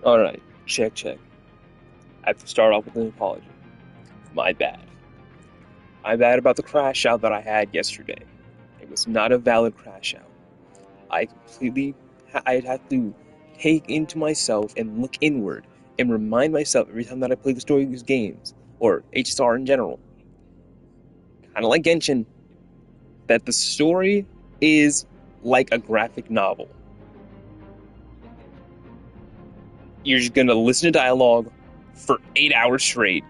Alright, check. I have to start off with an apology. My bad. My bad about the crash out that I had yesterday. It was not a valid crash out. I completely. I'd have to take into myself and look inward and remind myself every time that I play the story of these games, or HSR in general, kind of like Genshin, that the story is like a graphic novel. You're just gonna listen to dialogue for 8 hours straight,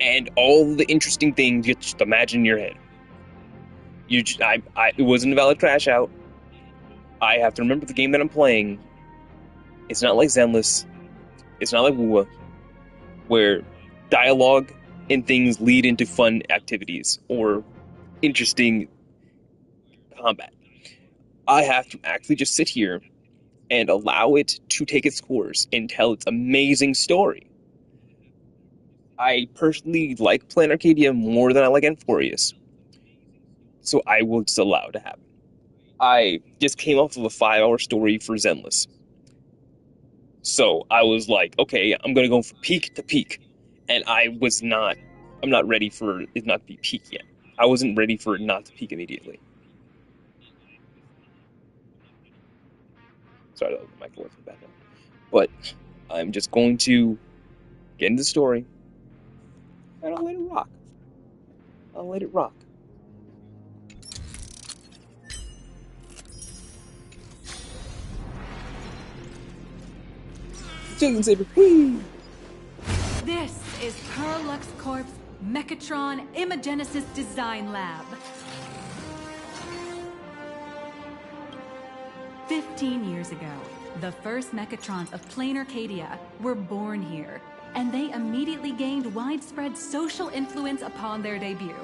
and all the interesting things you just imagine in your head. It wasn't a valid crash out. I have to remember the game that I'm playing. It's not like Zenless. It's not like WoW, where dialogue and things lead into fun activities or interesting combat. I have to actually just sit here and allow it to take its course and tell its amazing story. I personally like playing Arcadia more than I like Enforius, so I will just allow it to happen. I just came off of a 5 hour story for Zenless. So I was like, okay, I'm gonna go from peak to peak. And I'm not ready for it not to be peak yet. I wasn't ready for it not to peak immediately. Sorry, the microphone's in the background. But I'm just going to get into the story and I'll let it rock. I'll let it rock. Chicken Saber, whee! This is Perlux Corp's Mechatron Imagenesis Design Lab. 15 years ago, the first Mechatrons of plain Arcadia were born here, and they immediately gained widespread social influence upon their debut.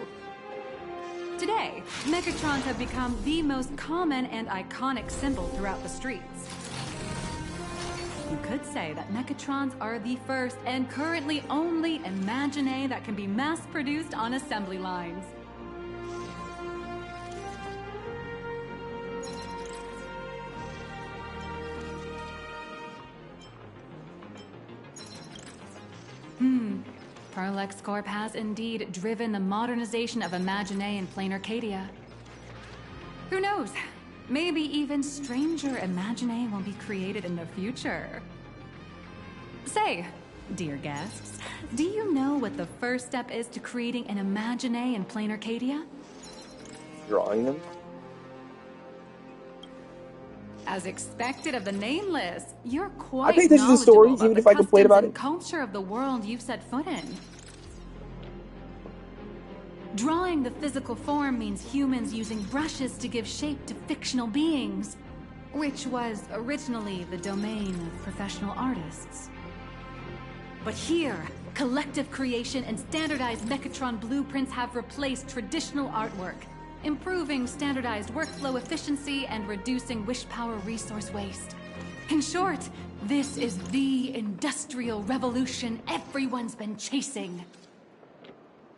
Today, Mechatrons have become the most common and iconic symbol throughout the streets. You could say that Mechatrons are the first and currently only Imagine that can be mass-produced on assembly lines. Perlux Corp has indeed driven the modernization of Imagine in plain Arcadia. Who knows? Maybe even stranger Imagine will be created in the future. Say, dear guests, do you know what the first step is to creating an Imagine in plain Arcadia? Drawing them? As expected of the nameless, you're I quite think this is a story, knowledgeable even about if the I complain customs about and it. culture of the world you've set foot in. Drawing the physical form means humans using brushes to give shape to fictional beings, which was originally the domain of professional artists. But here, collective creation and standardized Mechatron blueprints have replaced traditional artwork, improving standardized workflow efficiency and reducing wish power resource waste. In short, this is the industrial revolution everyone's been chasing.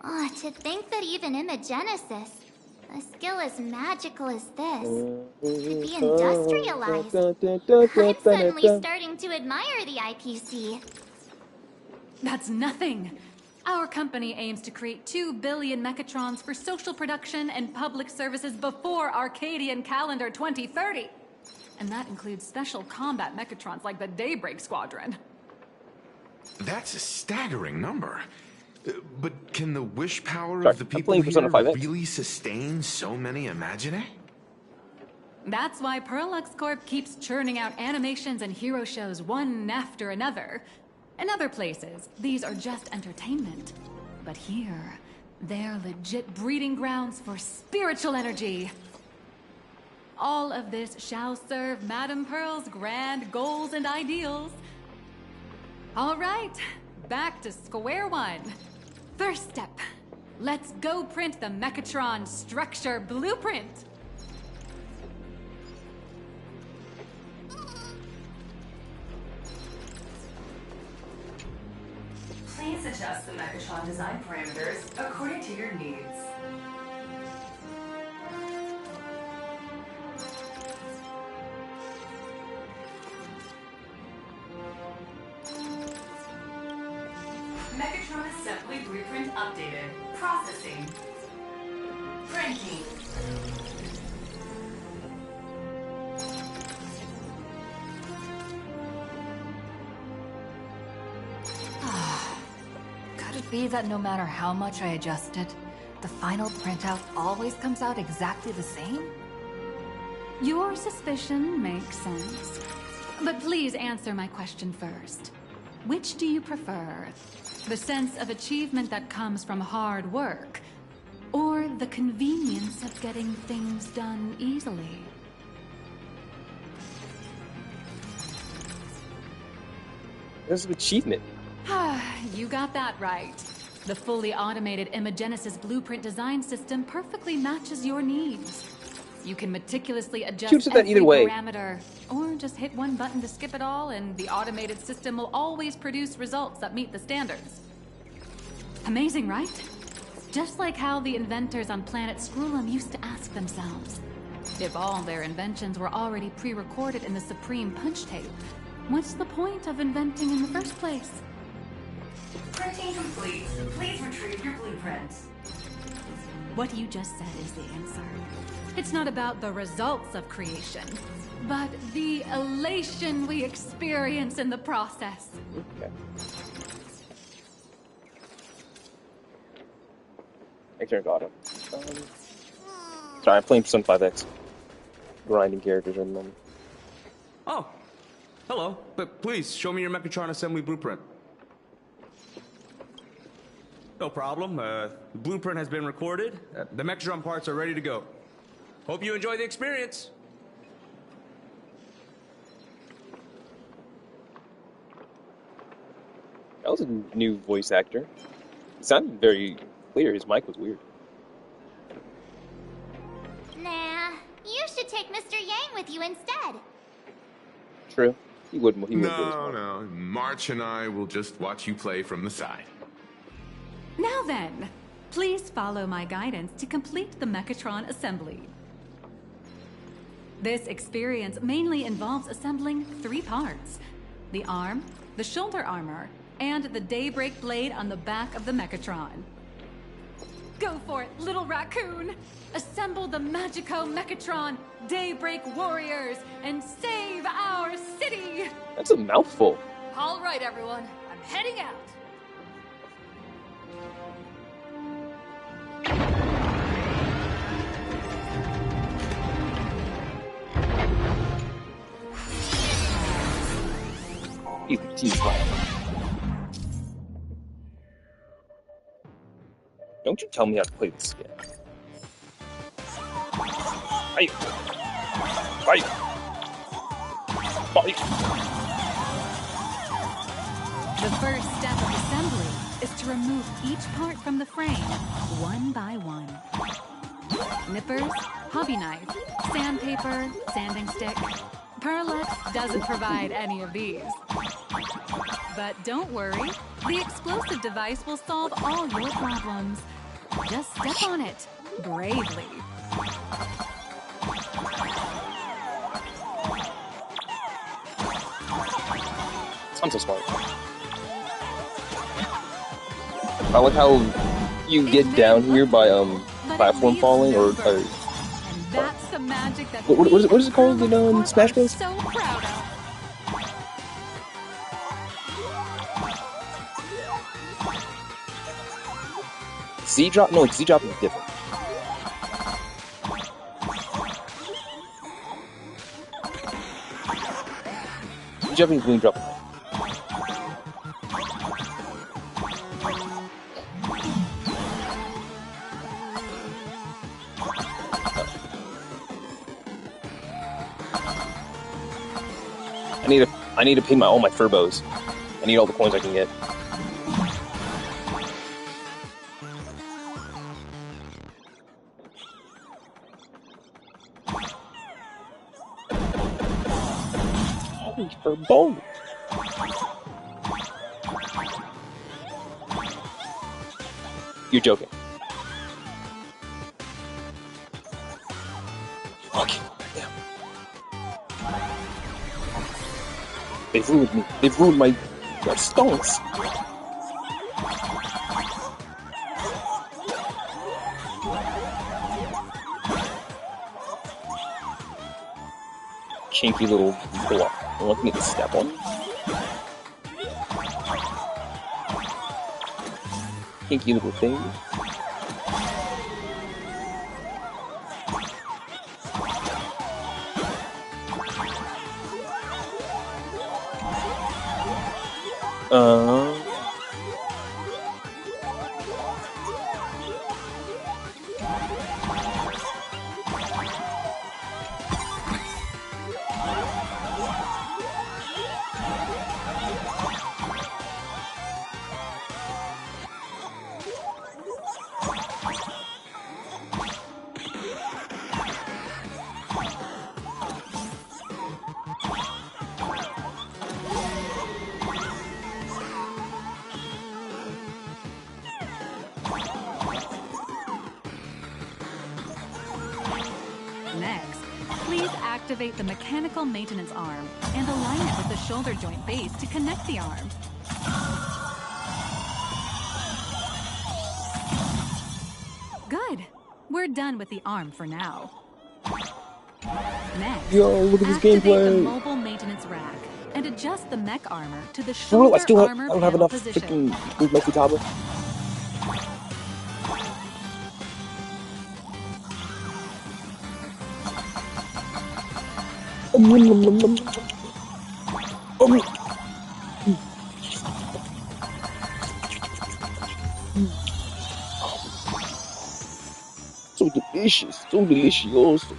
Oh, to think that even Imagenesis, a skill as magical as this, could be industrialized. I'm suddenly starting to admire the IPC. That's nothing. Our company aims to create 2 billion Mechatrons for social production and public services before Arcadian calendar 2030. And that includes special combat Mechatrons like the Daybreak Squadron. That's a staggering number. But can the wish power Sorry, of the I'm people playing here Persona 5X. really sustain so many Imagine? That's why Perlux Corp keeps churning out animations and hero shows one after another. In other places, these are just entertainment. But here, they're legit breeding grounds for spiritual energy. All of this shall serve Madame Pearl's grand goals and ideals. All right, back to square one. First step, let's go print the Mechatron structure blueprint. Please adjust the Mechatron design parameters according to your needs. updated. Processing. Printing. Could it be that no matter how much I adjust it, the final printout always comes out exactly the same? Your suspicion makes sense. But please answer my question first. Which do you prefer? The sense of achievement that comes from hard work, or the convenience of getting things done easily? This is an achievement. You got that right. The fully automated Imogenesis blueprint design system perfectly matches your needs. You can meticulously adjust Shoots at that every either way. parameter, or just hit one button to skip it all, and the automated system will always produce results that meet the standards. Amazing, right? Just like how the inventors on planet Scrulum used to ask themselves, if all their inventions were already pre-recorded in the Supreme Punch Tape, what's the point of inventing in the first place? Printing complete. Please retrieve your blueprint. What you just said is the answer. It's not about the results of creation, but the elation we experience in the process. Okay. I turned auto. Sorry, I'm playing some 5X. Grinding characters in them. Oh, hello. But please, show me your Mechatron assembly blueprint. No problem. The blueprint has been recorded. The Mechatron parts are ready to go. Hope you enjoy the experience. That was a new voice actor. It sounded very clear. His mic was weird. Nah, you should take Mr. Yang with you instead. True. He wouldn't. He wouldn't do as No, well. no. March and I will just watch you play from the side. Now then, please follow my guidance to complete the Mechatron assembly. This experience mainly involves assembling 3 parts: the arm, the shoulder armor, and the Daybreak blade on the back of the Mechatron. Go for it, little raccoon! Assemble the Magico Mechatron Daybreak Warriors and save our city! That's a mouthful. All right, everyone. I'm heading out. He's fine. Don't you tell me how to play this game. Fight! Fight! Fight! The first step of assembly is to remove each part from the frame, one by one. Nippers, hobby knife, sandpaper, sanding stick. Perlex doesn't provide any of these. But don't worry, the explosive device will solve all your problems. Just step on it, bravely. I'm so smart. I like how you get down here by platform falling or And that's the magic that what is it called in Smash Bros? So proud of. Z drop? No, Z drop is different. Z drop and green drop. I need to pay all my furbos. I need all the coins I can get. Furbo. You're joking. Fuck. Damn. They've ruined me. They've ruined my stones. kinky little block. I'm looking at the step on. Kinky little thing. Uh. Next, please activate the mechanical maintenance arm and align it with the shoulder joint base to connect the arm. Good. We're done with the arm for now. Next, Yo, look at this activate the gameplay. mobile maintenance rack and adjust the mech armor to the For real, shoulder I armor don't have panel enough position. freaking good Mecha tablet. So delicious, so delicioso.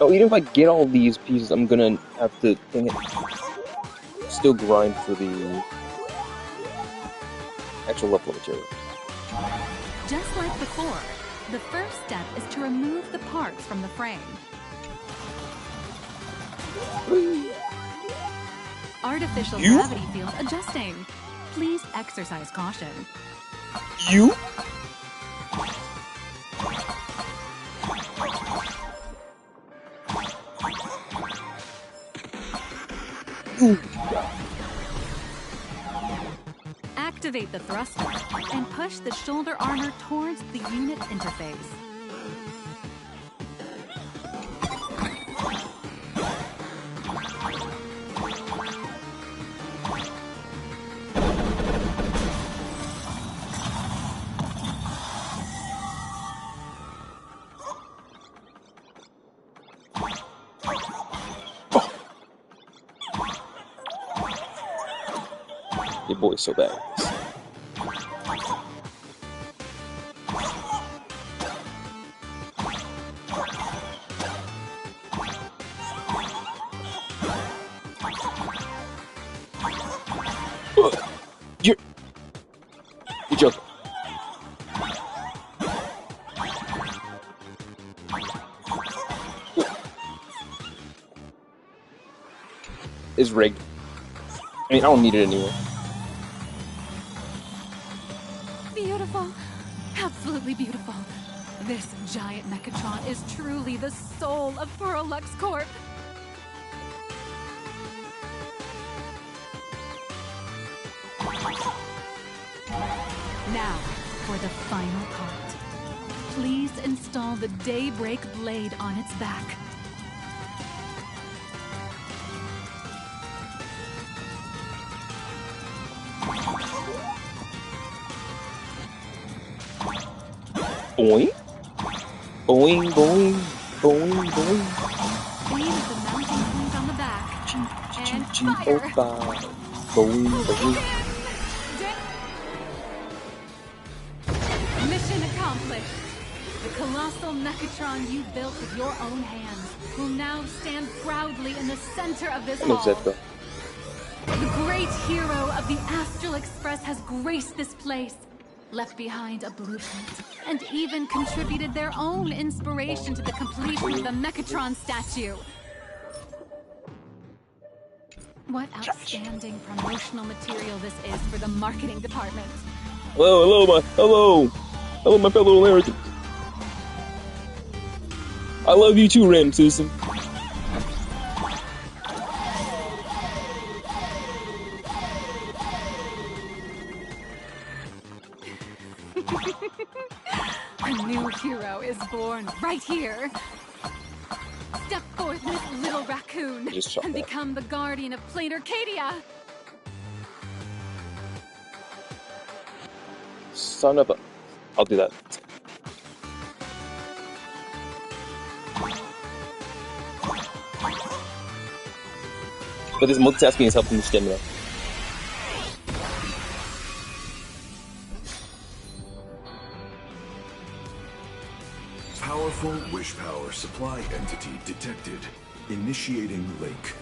Oh, even if I get all these pieces, I'm gonna have to still grind for the actual level material. Just like before, the first step is to remove the parts from the frame. Artificial You? gravity field adjusting. Please exercise caution. You? Activate the thruster and push the shoulder armor towards the unit interface. Your boy's so bad. You're joking. It's rigged. I mean, I don't need it anyway. Beautiful. Absolutely beautiful. This giant Mechatron is truly the soul of Lux Corp. Now, for the final part. Please install the Daybreak blade on its back. Boing. Boing, boing, boing, boing. Aim at the mounting point on the back. And Oh, fire! bye. Boing, boing. Mission accomplished. The colossal Mechatron you built with your own hands will now stand proudly in the center of this I love hall. Zepka. The great hero of the Astral Express has graced this place, left behind a blueprint, and even contributed their own inspiration to the completion of the Mechatron statue. What outstanding promotional material this is for the marketing department. Hello, my fellow Americans. I love you too, Ram Susan. A new hero is born right here. Step forth, Miss Little Raccoon, Just chop and that. become the guardian of Plain Arcadia. Son of a... I'll do that. But this multitasking is helping me stamina. Powerful wish power supply entity detected. Initiating link.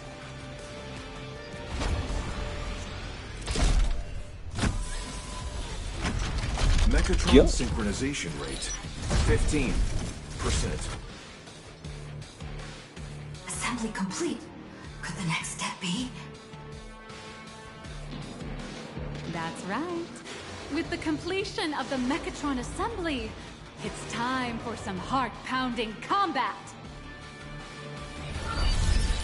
Mechatron Yep. synchronization rate 15%. Assembly complete. Could the next step be? That's right. With the completion of the Mechatron assembly, it's time for some heart-pounding combat.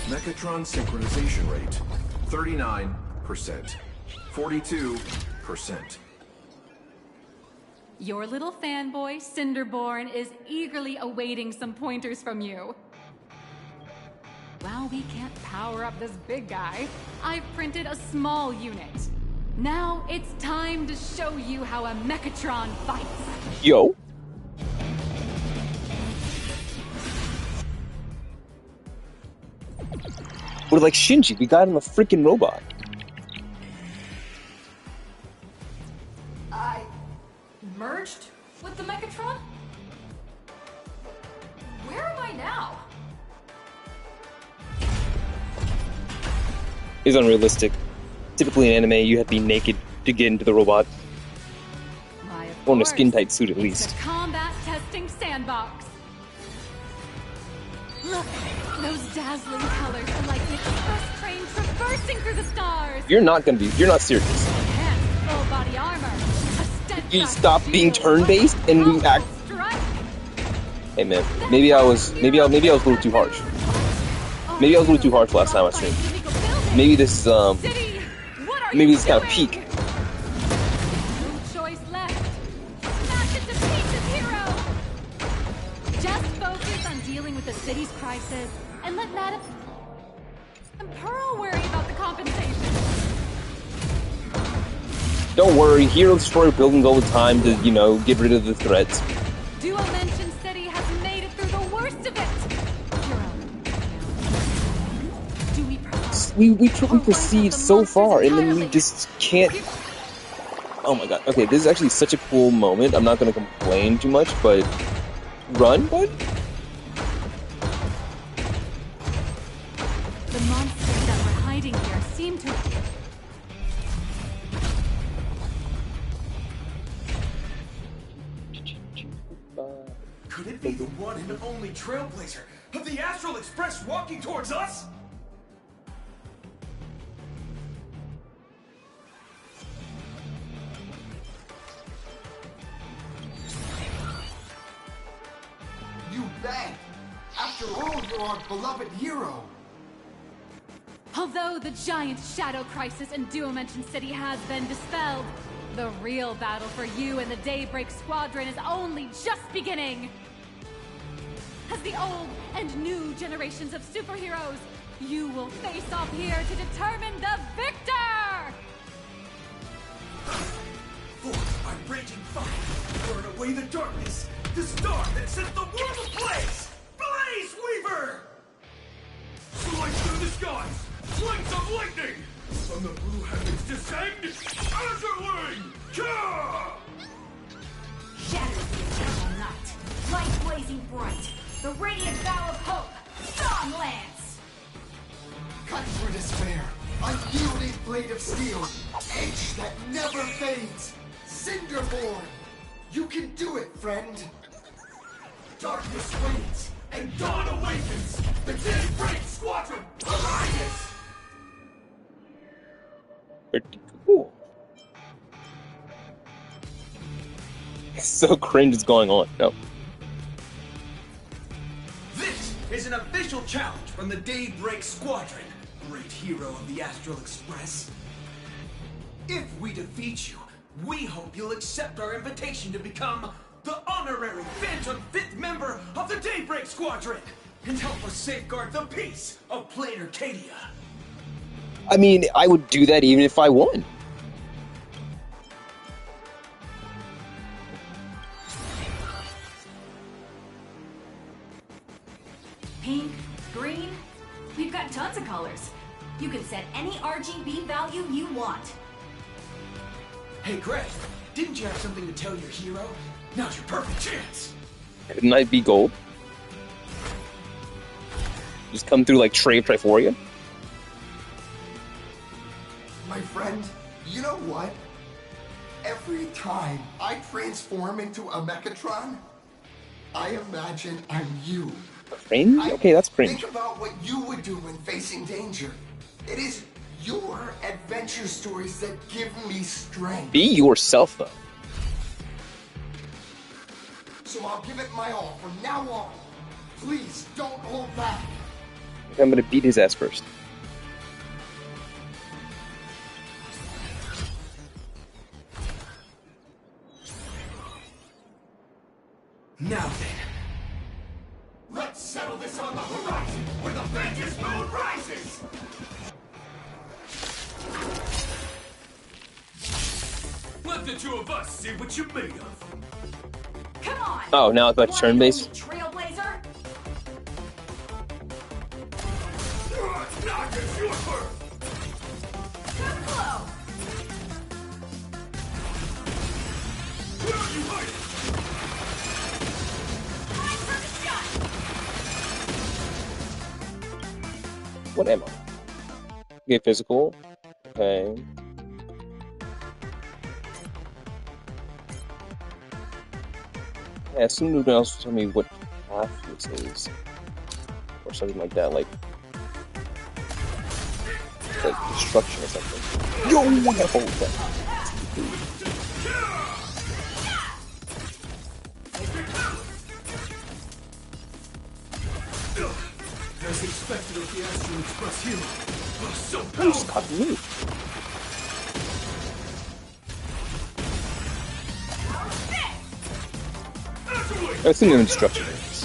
Mechatron synchronization rate 39%. 42%. Your little fanboy, Cinderborn, is eagerly awaiting some pointers from you. While we can't power up this big guy, I've printed a small unit. Now it's time to show you how a Mechatron fights. Yo. We're like Shinji, we got him a freaking robot. I merged with the Mechatron? Where am I now? It's unrealistic. Typically in anime, you have to be naked to get into the robot. Why, of Or in a course. skin-tight suit, at It's least. a combat testing sandbox. Look, those dazzling colors are like an express train traversing through the stars. You're not serious. Enhanced full body armor. A steadfast You stop being shield, turn-based and we act. powerful strike. Hey man, maybe I was a little too harsh. Maybe I was a little too harsh last time I streamed. Maybe this is City, what are maybe you this is kind of doing? peak. No choice left. Smash it to pieces, hero. Just focus on dealing with the city's crisis and let Madame and Pearl worry about the compensation. Don't worry, heroes destroy buildings all the time to, you know, get rid of the threats. Duo Mention City has made it through the worst of it. Hero. Do we We proceed so far, and then we just can't. Oh my god. Okay, this is actually such a cool moment. I'm not gonna complain too much, but run, bud. The monsters that were hiding here seem to. Could it be the one and only trailblazer of the Astral Express walking towards us? You bet! After all, you're our beloved hero! Although the giant shadow crisis in Duo Mention City has been dispelled, the real battle for you and the Daybreak Squadron is only just beginning. As the old and new generations of superheroes, you will face off here to determine the victor! Forced by raging fire, burn away the darkness, the star that sets the world ablaze! Blaze Weaver! Slice through the skies, flames of lightning! From the blue heavens descend, Azurling! Ka! Shatters the eternal night. Light blazing bright. The radiant bow of hope. Storm Lance! Cut through despair, unyielding blade of steel, edge that never fades. Cinderborn, you can do it, friend. Darkness waits, and dawn awakens. The Daybreak Squadron, Alliance! Pretty cool. So cringe is going on. No. This is an official challenge from the Daybreak Squadron, great hero of the Astral Express. If we defeat you, we hope you'll accept our invitation to become the honorary Phantom 5th member of the Daybreak Squadron and help us safeguard the peace of Plain Arcadia. I mean, I would do that even if I won. Pink, green, we've got tons of colors. You can set any RGB value you want. Hey, Greg, didn't you have something to tell your hero? Now's your perfect chance. Couldn't I be gold? Just come through like Trey of Triforia? My friend, you know what? Every time I transform into a Mechatron, I imagine I'm you. Cringe? Okay, that's cringe. Think about what you would do when facing danger. It is your adventure stories that give me strength. Be yourself, though. So I'll give it my all from now on. Please don't hold back. I'm gonna beat his ass first. Now then. Let's settle this on the horizon where the Vengeance moon rises! Let the two of us see what you're made of. Come on! Oh, now it's like turn-based? Trailblazer? Not as your bird! Too slow! Where are you hiding? Time for the shot! What am I? Okay, physical. Okay. Yeah, someone would also tell me what path this is. Or something like that, like destruction or something. Yo, I gotta hold that. As expected of the Astral Express hero. So You just caught me. I assume they're in destruction areas.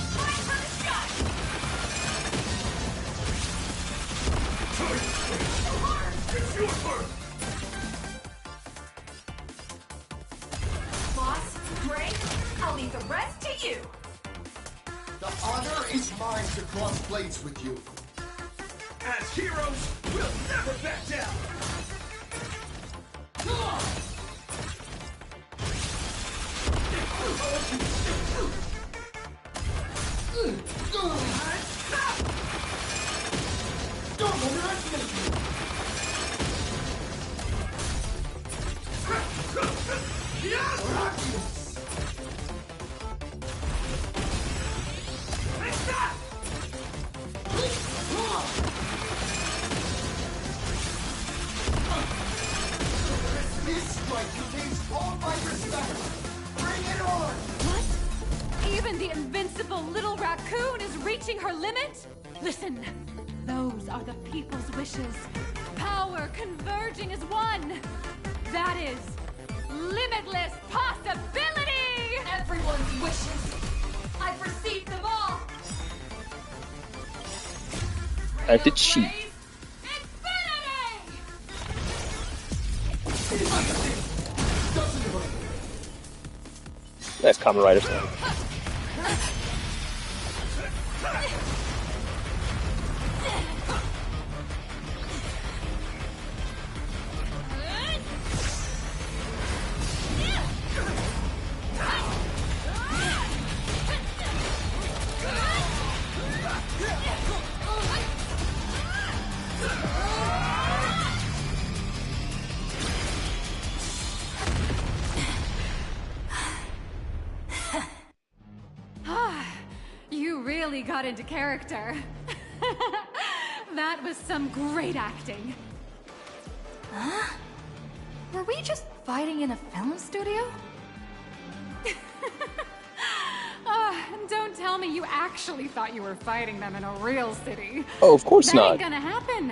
Boss, Greg, I'll leave the rest to you. The honor is mine to cross blades with you. As heroes, we'll never back down. Come on! Don't underestimate me! This strike contains all my respect! Bring it on! What? Even the invincible little raccoon is reaching her limit? Listen, those are the people's wishes. Power converging as one. That is limitless possibility! Everyone's wishes. I've received them all. I did cheat. Nice Kamen Rider style. You really got into character. That was some great acting. Huh? Were we just fighting in a film studio? Don't tell me you actually thought you were fighting them in a real city. Oh, of course That not. ain't gonna happen.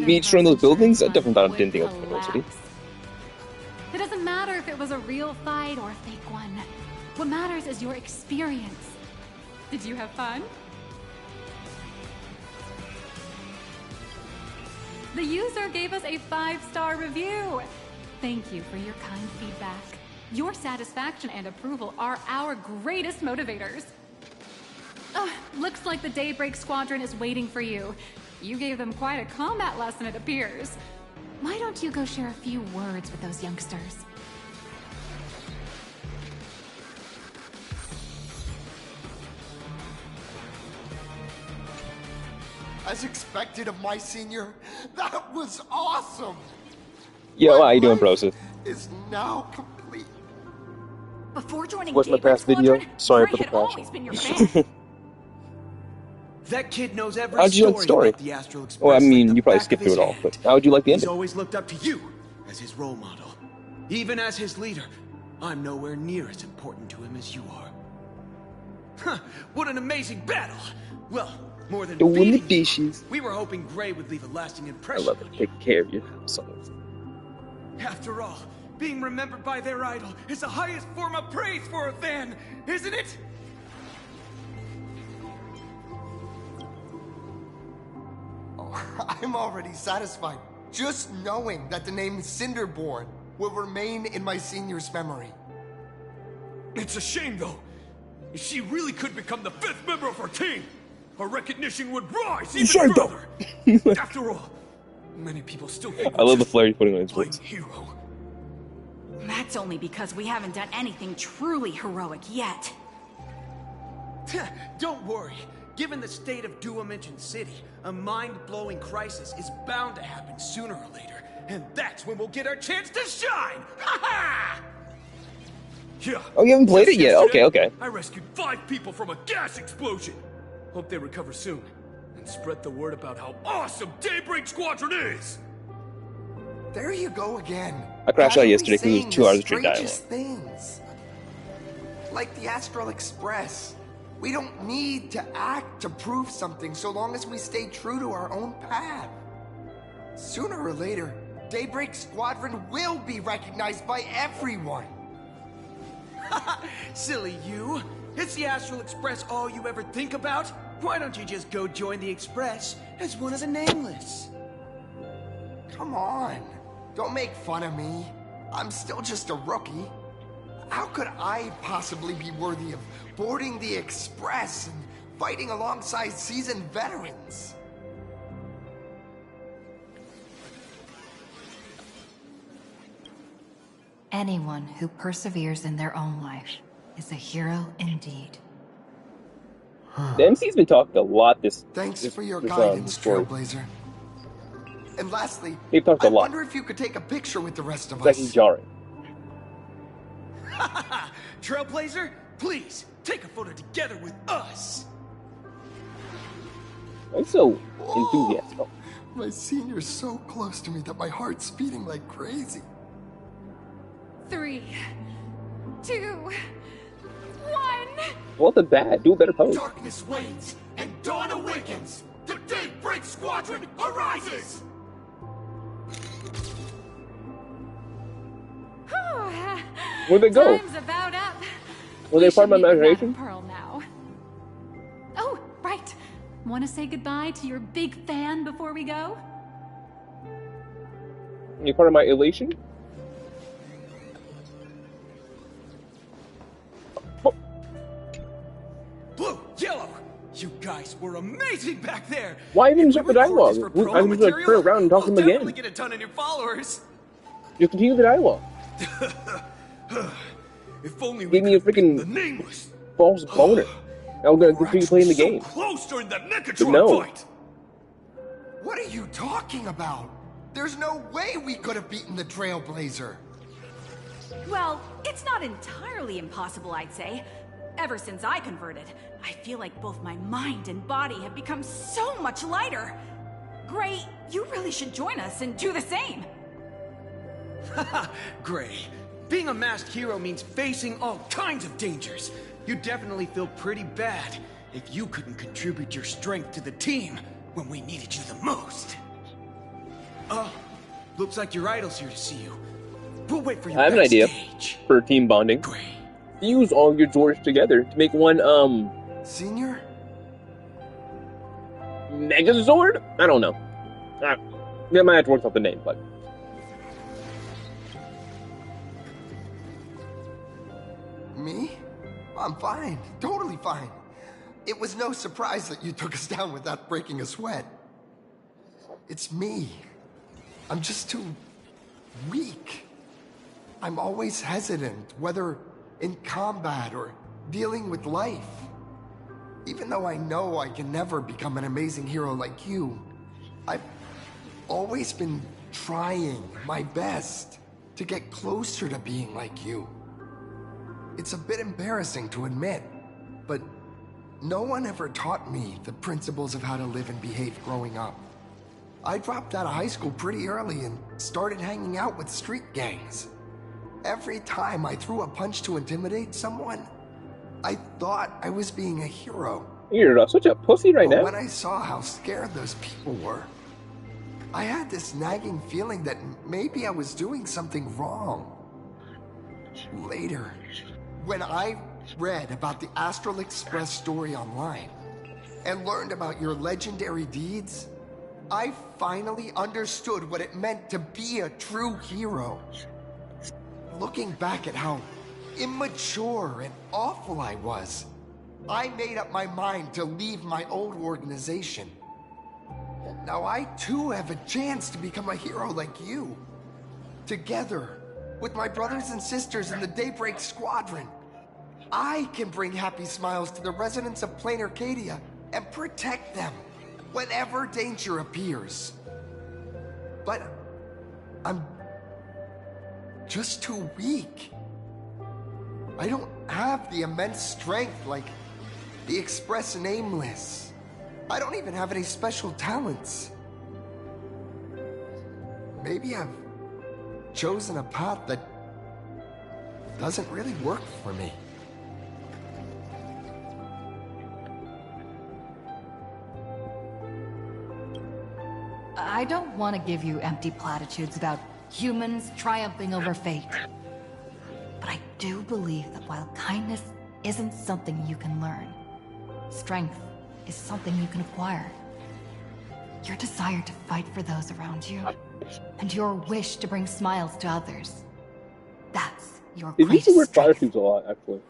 We destroying those buildings? I definitely didn't think it was a real city. It doesn't matter if it was a real fight or a fake one. What matters is your experience. Did you have fun? The user gave us a 5-star review. Thank you for your kind feedback. Your satisfaction and approval are our greatest motivators. Looks like the Daybreak Squadron is waiting for you. You gave them quite a combat lesson, it appears. Why don't you go share a few words with those youngsters? As expected of my senior, that was awesome! Yo, how My you doing, life Brosa? is now complete. Before joining What's my Daybreak past video? Squadron, Sorry Gray for the had crash. always been your fan. That kid knows every How'd you like the story? about the Astral Express. Well, I like mean, the you probably back skipped of his through it all, hand. but how would you like the He's ending? always looked up to you as his role model. Even as his leader, I'm nowhere near as important to him as you are. Huh, what an amazing battle! Well, more than Doing the beating you, dishes. we were hoping Gray would leave a lasting I impression. love it. Take care of your household. After all, being remembered by their idol is the highest form of praise for a fan, isn't it? I'm already satisfied, just knowing that the name Cinderborn will remain in my senior's memory. It's a shame, though. If she really could become the 5th member of our team, our recognition would rise even Shame, though. further. After all, many people still think I love the flair you're putting on his playing voice. hero. That's only because we haven't done anything truly heroic yet. Don't worry. Given the state of Duo-Mention City, a mind-blowing crisis is bound to happen sooner or later. And that's when we'll get our chance to shine! Ha ha! Yeah. Oh, you haven't played Just it yet? yesterday, Okay, okay. I rescued 5 people from a gas explosion. Hope they recover soon. And spread the word about how awesome Daybreak Squadron is! There you go again. I crashed out Casually yesterday 'cause it was saying 2 hours the of straight dialogue. strangest things. Like the Astral Express. We don't need to act to prove something so long as we stay true to our own path. Sooner or later, Daybreak Squadron will be recognized by everyone. Silly you. Is the Astral Express all you ever think about? Why don't you just go join the Express as one of the Nameless? Come on. Don't make fun of me. I'm still just a rookie. How could I possibly be worthy of boarding the Express and fighting alongside seasoned veterans? Anyone who perseveres in their own life is a hero indeed. The MC's been talking a lot this. Thanks for your this, guidance, story. Trailblazer. And lastly, They've talked a I lot. wonder if you could take a picture with the rest of It's actually us. jarring. Trailblazer, please, take a photo together with us. I'm so enthusiastic. Oh, My senior's so close to me that my heart's beating like crazy. 3, 2, 1. what the bad? Do a better pose. Darkness wanes, and dawn awakens! The Daybreak Squadron arises! Where'd they go? Time's about up. Were they We part of my should meet with imagination? Madame Pearl now. Oh, right. Want to say goodbye to your big fan before we go? You part of my elation? Oh, Blue, yellow, you guys were amazing back there. why even If jump we the record dialogue? this for I promo can just like material, turn around and talk to we'll them again. definitely get a ton of new followers. Just continue the dialogue. If only we Give me a could beat freaking the Nameless. false boner. Now we're gonna continue playing the game. So close during that But Megatron no. fight. What are you talking about? There's no way we could have beaten the Trailblazer. Well, it's not entirely impossible, I'd say. Ever since I converted, I feel like both my mind and body have become so much lighter. Gray, you really should join us and do the same. Gray, being a masked hero means facing all kinds of dangers. You definitely feel pretty bad if you couldn't contribute your strength to the team when we needed you the most. Oh, looks like your idol's here to see you. We'll wait for you I have an idea backstage. for team bonding. Gray, fuse all your Zords together to make one, Senior? Megazord? I don't know. They might have to work out the name, but... Me? I'm fine. Totally fine. It was no surprise that you took us down without breaking a sweat. It's me. I'm just too weak. I'm always hesitant, whether in combat or dealing with life. Even though I know I can never become an amazing hero like you, I've always been trying my best to get closer to being like you. It's a bit embarrassing to admit, but no one ever taught me the principles of how to live and behave growing up. I dropped out of high school pretty early and started hanging out with street gangs. Every time I threw a punch to intimidate someone, I thought I was being a hero. You're such a pussy right now. When I saw how scared those people were, I had this nagging feeling that maybe I was doing something wrong. Later, when I read about the Astral Express story online and learned about your legendary deeds, I finally understood what it meant to be a true hero. Looking back at how immature and awful I was, I made up my mind to leave my old organization. Now I too have a chance to become a hero like you. Together, with my brothers and sisters in the Daybreak Squadron, I can bring happy smiles to the residents of Plain Arcadia and protect them whenever danger appears. But I'm just too weak. I don't have the immense strength like the Express Nameless. I don't even have any special talents. Maybe I've chosen a path that doesn't really work for me. I don't want to give you empty platitudes about humans triumphing over fate. But I do believe that while kindness isn't something you can learn, strength is something you can acquire. Your desire to fight for those around you, and your wish to bring smiles to others, that's your They use greatest the word strength. platitudes a lot, actually.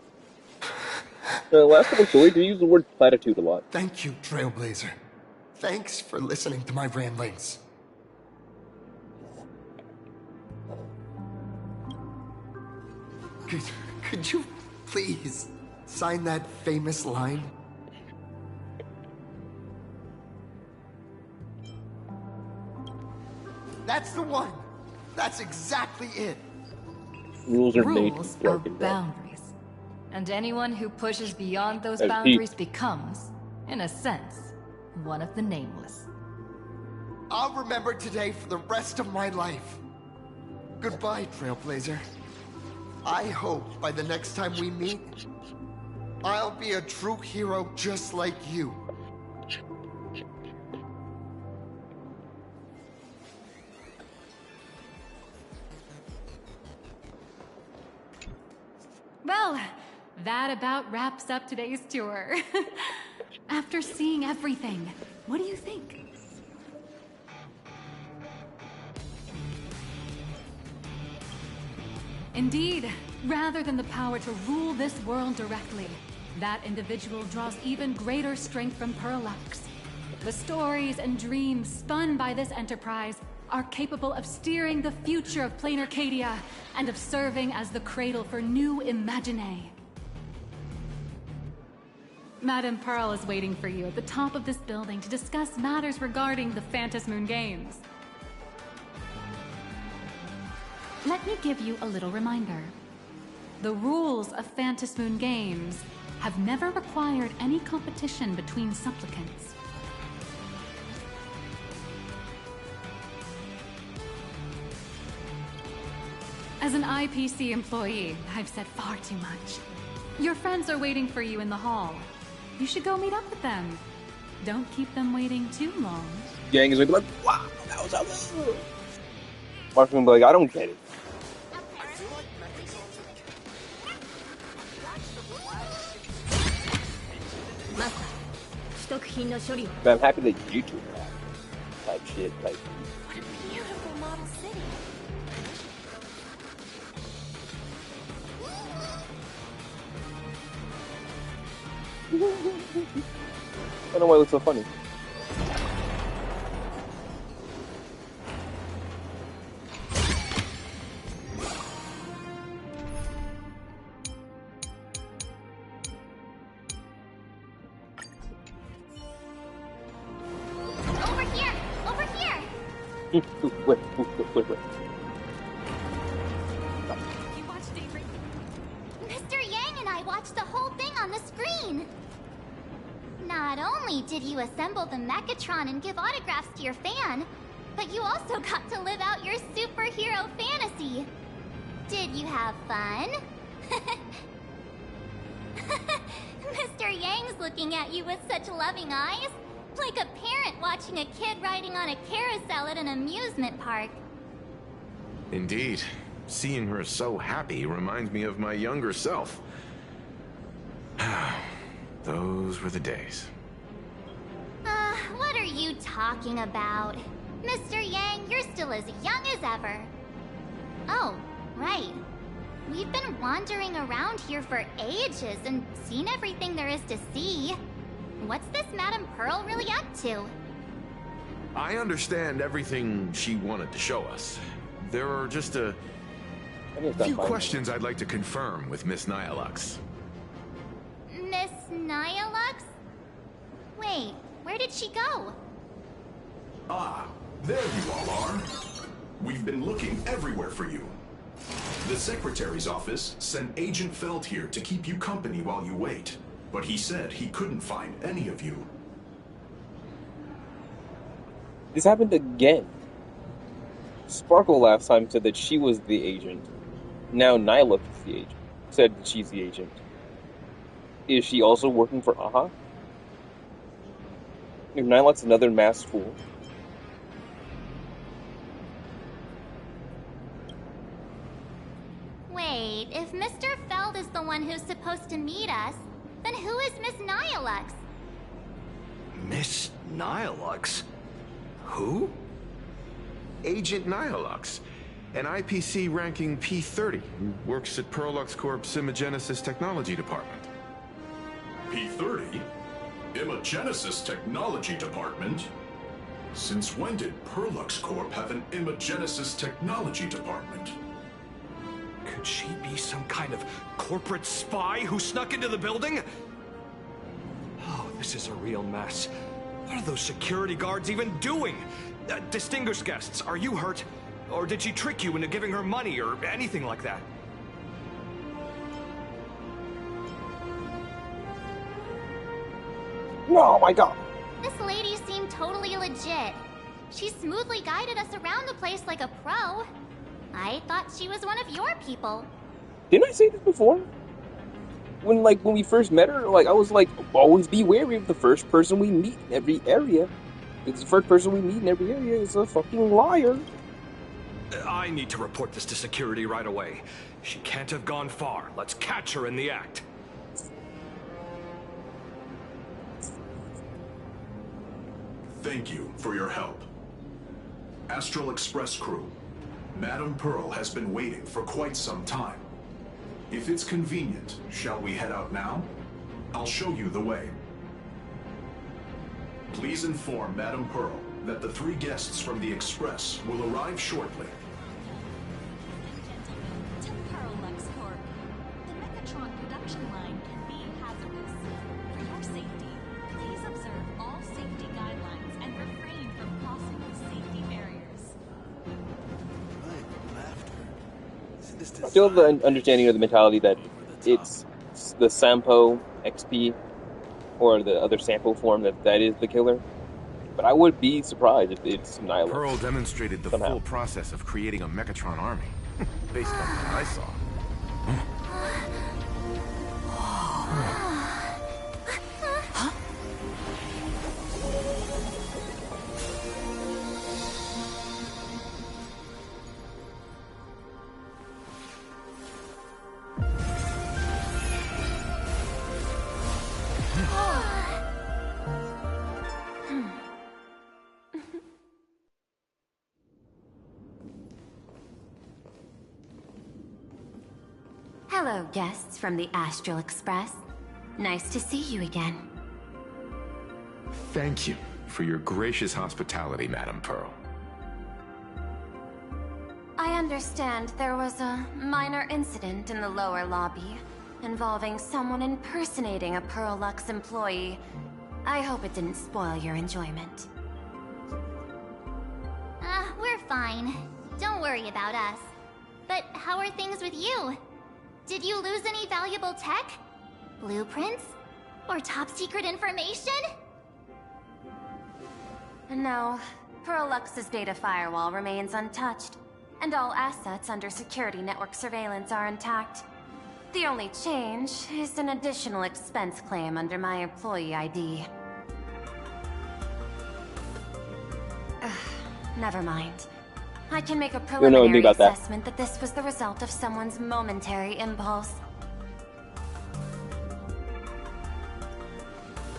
The last couple stories, they use the word platitude a lot. Thank you, Trailblazer. Thanks for listening to my ramblings. Could you please sign that famous line? That's the one. That's exactly it. Rules are made to Rules be are broken. boundaries. And anyone who pushes beyond those As boundaries becomes, in a sense, one of the nameless. I'll remember today for the rest of my life. Goodbye, Trailblazer. I hope by the next time we meet, I'll be a true hero just like you. Well, that about wraps up today's tour. After seeing everything, what do you think? Indeed, rather than the power to rule this world directly, that individual draws even greater strength from Parallax. The stories and dreams spun by this enterprise are capable of steering the future of Plain Arcadia and of serving as the cradle for new Imaginae. Madame Pearl is waiting for you at the top of this building to discuss matters regarding the Phantasm Moon Games. Let me give you a little reminder. The rules of Phantasm Moon Games have never required any competition between supplicants. As an IPC employee, I've said far too much. Your friends are waiting for you in the hall. You should go meet up with them. Don't keep them waiting too long. Gang is gonna be like, wow, that was awesome. Mark's gonna be like, I don't get it. But I'm happy that you do that type shit. Like, What a beautiful model city. I don't know why it looks so funny. Over here! Over here! Wait. You watch Daybreak. Mr. Yang and I watched the whole thing on the screen. Not only did you assemble the Mechatron and give autographs to your fan, but you also got to live out your superhero fantasy. Did you have fun? Mr. Yang's looking at you with such loving eyes, like a parent watching a kid riding on a carousel at an amusement park. Indeed. Seeing her so happy reminds me of my younger self. Those were the days. What are you talking about? Mr. Yang, you're still as young as ever. Oh, right. We've been wandering around here for ages and seen everything there is to see. What's this Madame Pearl really up to? I understand everything she wanted to show us. There are just a few questions I'd like to confirm with Miss Nyalux. Miss Nyalux? Wait, where did she go? Ah, there you all are. We've been looking everywhere for you. The Secretary's office sent Agent Feld here to keep you company while you wait, but he said he couldn't find any of you. This happened again. Sparkle last time said that she was the agent. Now Nyla is the agent. Said that she's the agent. Is she also working for AHA? If Nyla's another masked fool. Wait, if Mr. Feld is the one who's supposed to meet us, then who is Miss Nyalux? Miss Nyalux? Who? Agent Nyalux, an IPC ranking P30 who works at Perlux Corp's Imagenesis Technology Department. P30? Imagenesis Technology Department? Since when did Perlux Corp have an Imagenesis Technology Department? Could she be some kind of corporate spy who snuck into the building? Oh, this is a real mess. What are those security guards even doing? Distinguished guests, are you hurt? Or did she trick you into giving her money or anything like that? Oh my god! This lady seemed totally legit. She smoothly guided us around the place like a pro. I thought she was one of your people. Didn't I say this before? When we first met her, I was like, always be wary of the first person we meet in every area. Because the first person we meet in every area is a fucking liar. I need to report this to security right away. She can't have gone far. Let's catch her in the act. Thank you for your help. Astral Express crew, Madame Pearl has been waiting for quite some time. If it's convenient, shall we head out now? I'll show you the way. Please inform Madame Pearl that the 3 guests from the Express will arrive shortly. To Perlux Corp. The Mechatron production line can be hazardous. For your safety, please observe all safety guidelines and refrain from crossing the safety barriers. Still the understanding of the mentality that it's the Sampo XP or the other sample form that is the killer. But I would be surprised if it's Nyla. Pearl demonstrated the full process of creating a Mechatron army, based on what I saw. Hello, guests from the Astral Express. Nice to see you again. Thank you for your gracious hospitality, Madam Pearl. I understand there was a minor incident in the lower lobby involving someone impersonating a Pearl Lux employee. I hope it didn't spoil your enjoyment. We're fine. Don't worry about us. But how are things with you? Did you lose any valuable tech? Blueprints? Or top secret information? No, Pearl Lux's data firewall remains untouched, and all assets under security network surveillance are intact. The only change is an additional expense claim under my employee ID. Never mind. I can make a preliminary assessment that this was the result of someone's momentary impulse.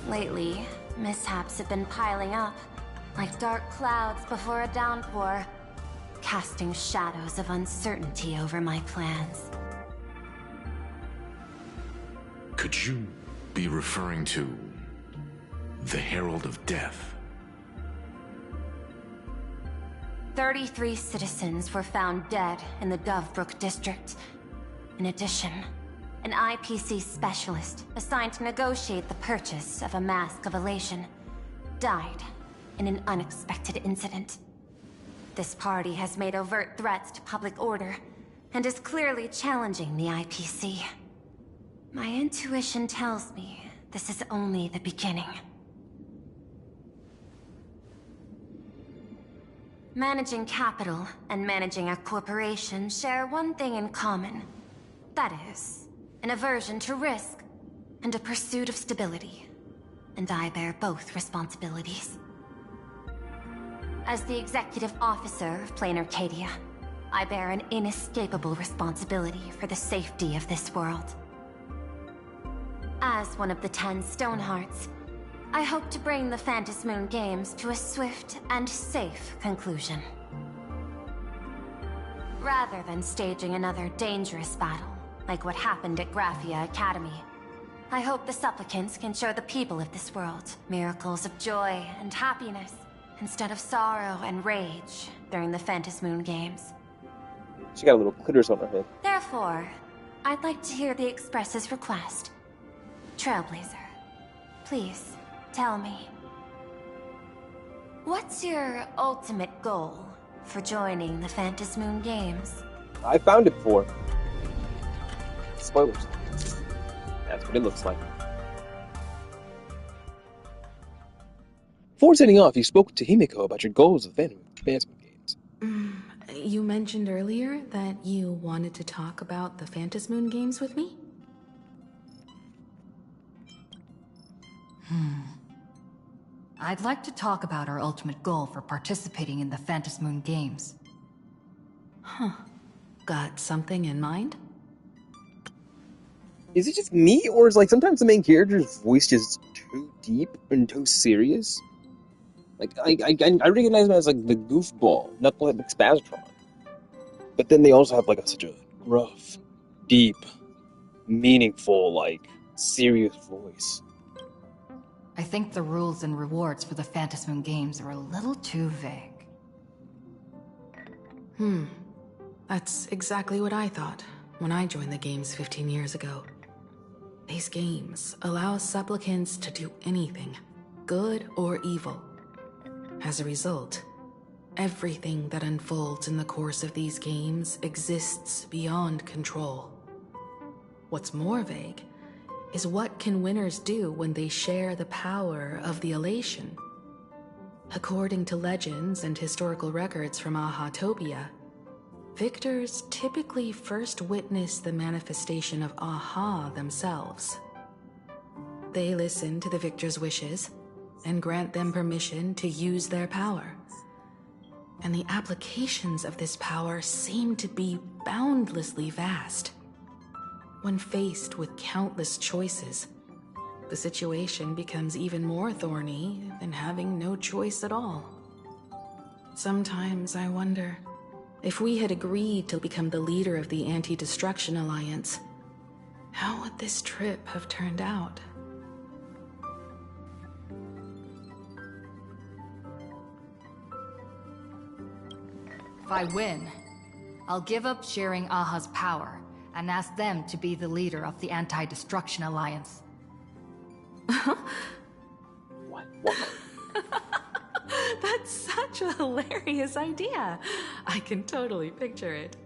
Lately, mishaps have been piling up, like dark clouds before a downpour, casting shadows of uncertainty over my plans. Could you be referring to the Herald of Death? 33 citizens were found dead in the Dovebrook district. In addition, an IPC specialist assigned to negotiate the purchase of a Mask of Elation died in an unexpected incident. This party has made overt threats to public order and is clearly challenging the IPC. My intuition tells me this is only the beginning. Managing capital and managing a corporation share one thing in common. That is, an aversion to risk and a pursuit of stability. And I bear both responsibilities. As the executive officer of Plain Arcadia, I bear an inescapable responsibility for the safety of this world. As one of the 10 Stonehearts, I hope to bring the Phantasmoon Games to a swift and safe conclusion. Rather than staging another dangerous battle, like what happened at Graphia Academy, I hope the supplicants can show the people of this world miracles of joy and happiness, instead of sorrow and rage during the Phantasmoon Games. She got a little clitoris on her head. Therefore, I'd like to hear the Express's request. Trailblazer, please, tell me. What's your ultimate goal for joining the Phantasmoon Games? I found it before. Spoilers. That's what it looks like. Before setting off, you spoke to Himiko about your goals of the Phantasmoon Games. You mentioned earlier that you wanted to talk about the Phantasmoon Games with me? I'd like to talk about our ultimate goal for participating in the Phantasmoon Games. Huh. Got something in mind? Is it just me, or is like sometimes the main character's voice just too deep and too serious? Like I recognize him as like the goofball, not like Spaztron. But then they also have like such a gruff, deep, meaningful, like serious voice. I think the rules and rewards for the Phantasmoon Games are a little too vague. That's exactly what I thought when I joined the games 15 years ago. These games allow supplicants to do anything, good or evil. As a result, everything that unfolds in the course of these games exists beyond control. What's more vague is what can winners do when they share the power of the elation. According to legends and historical records from Ahatopia, victors typically first witness the manifestation of Aha themselves. They listen to the victor's wishes and grant them permission to use their power. And the applications of this power seem to be boundlessly vast. When faced with countless choices, the situation becomes even more thorny than having no choice at all. Sometimes I wonder, if we had agreed to become the leader of the Anti-Destruction Alliance, How would this trip have turned out? If I win, I'll give up sharing Aha's power and ask them to be the leader of the Anti-Destruction Alliance. What? That's such a hilarious idea. I can totally picture it.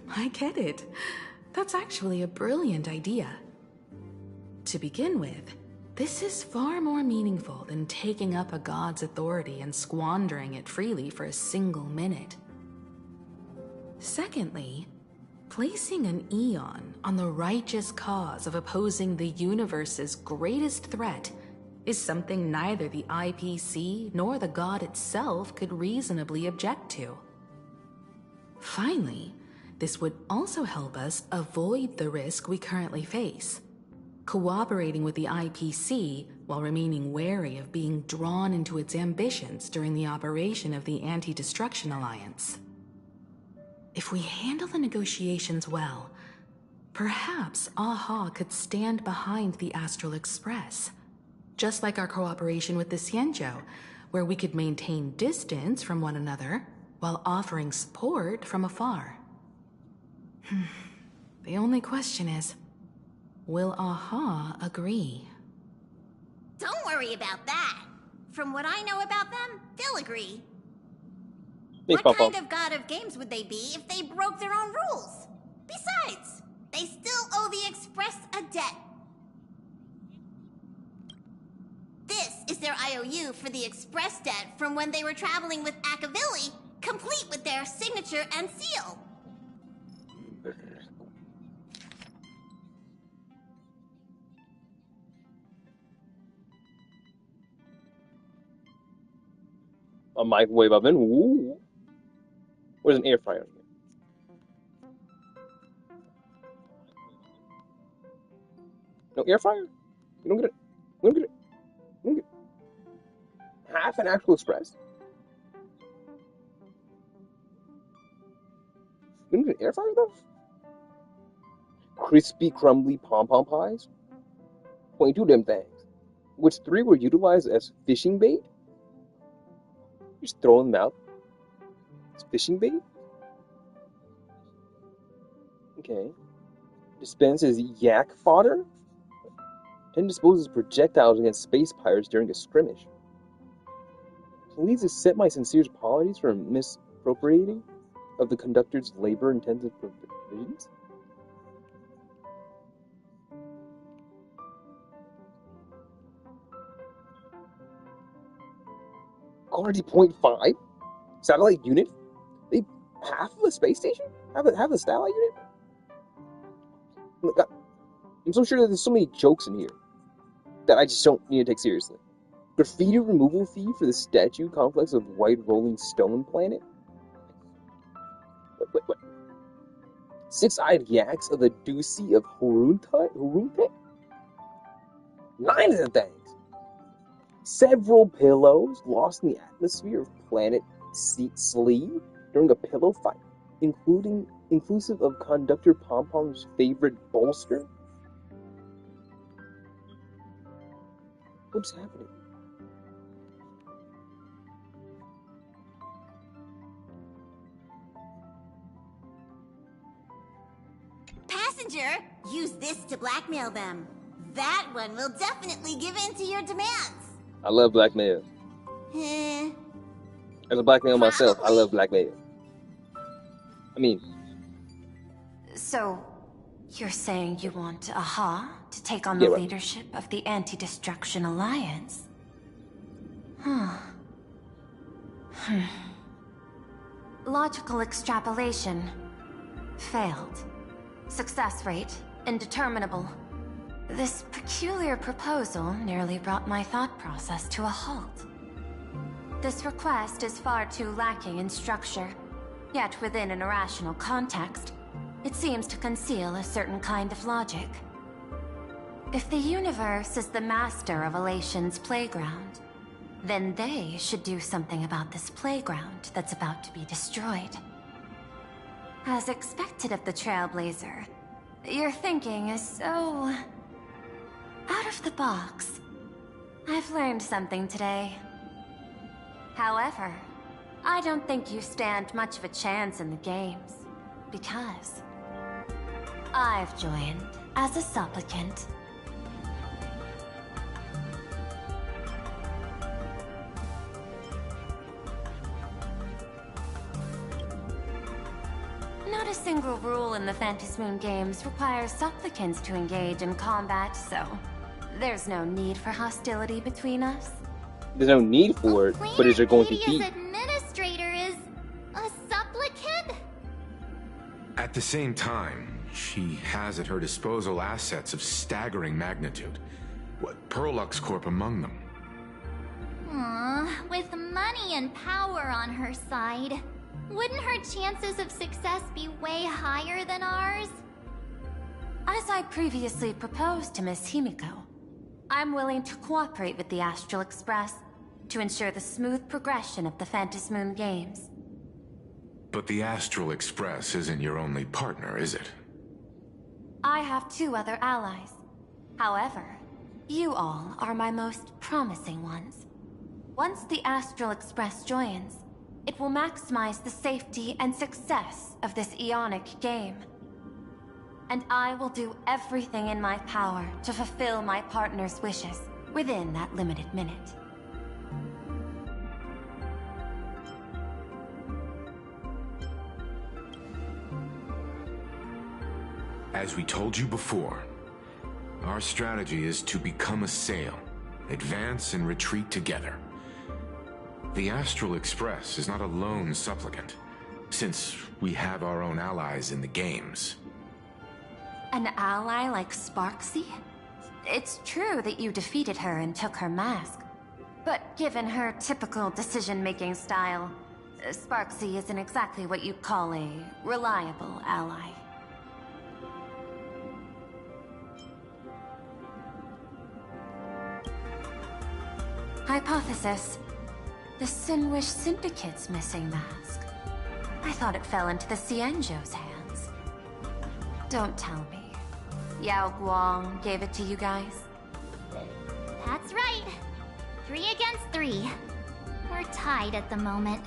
I get it. That's actually a brilliant idea. To begin with, this is far more meaningful than taking up a god's authority and squandering it freely for a single minute. Secondly, placing an Eon on the righteous cause of opposing the universe's greatest threat is something neither the IPC nor the god itself could reasonably object to. Finally, this would also help us avoid the risk we currently face. Cooperating with the IPC while remaining wary of being drawn into its ambitions during the operation of the Anti-Destruction Alliance. If we handle the negotiations well, perhaps Aha could stand behind the Astral Express. Just like our cooperation with the Xianzhou, where we could maintain distance from one another while offering support from afar. The only question is, will Aha agree? Don't worry about that. From what I know about them, they'll agree. Thanks, What Papa. kind of god of games would they be if they broke their own rules? Besides, they still owe the Express a debt. This is their IOU for the Express debt from when they were traveling with Akavilli, complete with their signature and seal. A microwave oven. Ooh. Where's an air fryer? No air fryer? You don't get it. You don't get it. You don't get it. Half an actual express? You don't get an air fryer though? Crispy, crumbly pom-pom pies? 22 of them things. Which 3 were utilized as fishing bait? Just throw them out. It's fishing bait? Okay. Dispenses yak fodder? And disposes projectiles against space pirates during a skirmish. Leads to semi-sincere apologies for misappropriating of the conductor's labor-intensive provisions? Quantity 0.5? Satellite unit? They half of a space station? Have a satellite unit? Look, I'm so sure that there's so many jokes in here that I just don't need to take seriously. Graffiti removal fee for the statue complex of White Rolling Stone Planet? What? 6-eyed yaks of the Ducey of Hurunte? 9 of the things! Several pillows lost in the atmosphere of planet Slee during a pillow fight, inclusive of Conductor Pompom's favorite bolster? What's happening? Passenger, use this to blackmail them. That one will definitely give in to your demands. I love blackmail. As a blackmail myself, I love blackmail. I mean... So, you're saying you want Aha to take on the leadership of the Anti-Destruction Alliance? Logical extrapolation. Failed. Success rate indeterminable. This peculiar proposal nearly brought my thought process to a halt. This request is far too lacking in structure, yet within an irrational context, it seems to conceal a certain kind of logic. If the universe is the master of Elation's playground, then they should do something about this playground that's about to be destroyed. As expected of the Trailblazer, your thinking is so... out of the box. I've learned something today. However, I don't think you stand much of a chance in the games, because I've joined as a supplicant. Not a single rule in the Phantasmoon games requires supplicants to engage in combat, so there's no need for hostility between us. There's no need for it, but is there going to be? Administrator is a supplicant? At the same time, she has at her disposal assets of staggering magnitude. What, Perlux Corp among them? With money and power on her side, wouldn't her chances of success be way higher than ours? As I previously proposed to Miss Himiko, I'm willing to cooperate with the Astral Express to ensure the smooth progression of the Phantasmoon games. But the Astral Express isn't your only partner, is it? I have 2 other allies. However, you all are my most promising ones. Once the Astral Express joins, it will maximize the safety and success of this Ionic game. And I will do everything in my power to fulfill my partner's wishes within that limited minute. As we told you before, our strategy is to become a sail, advance and retreat together. The Astral Express is not a lone supplicant, since we have our own allies in the games. An ally like Sparksy? It's true that you defeated her and took her mask. But given her typical decision-making style, Sparksy isn't exactly what you'd call a reliable ally. Hypothesis. The Sinwish Syndicate's missing mask. I thought it fell into the Cienjo's hands. Don't tell me. Yao Guang gave it to you guys? That's right. 3 against 3. We're tied at the moment.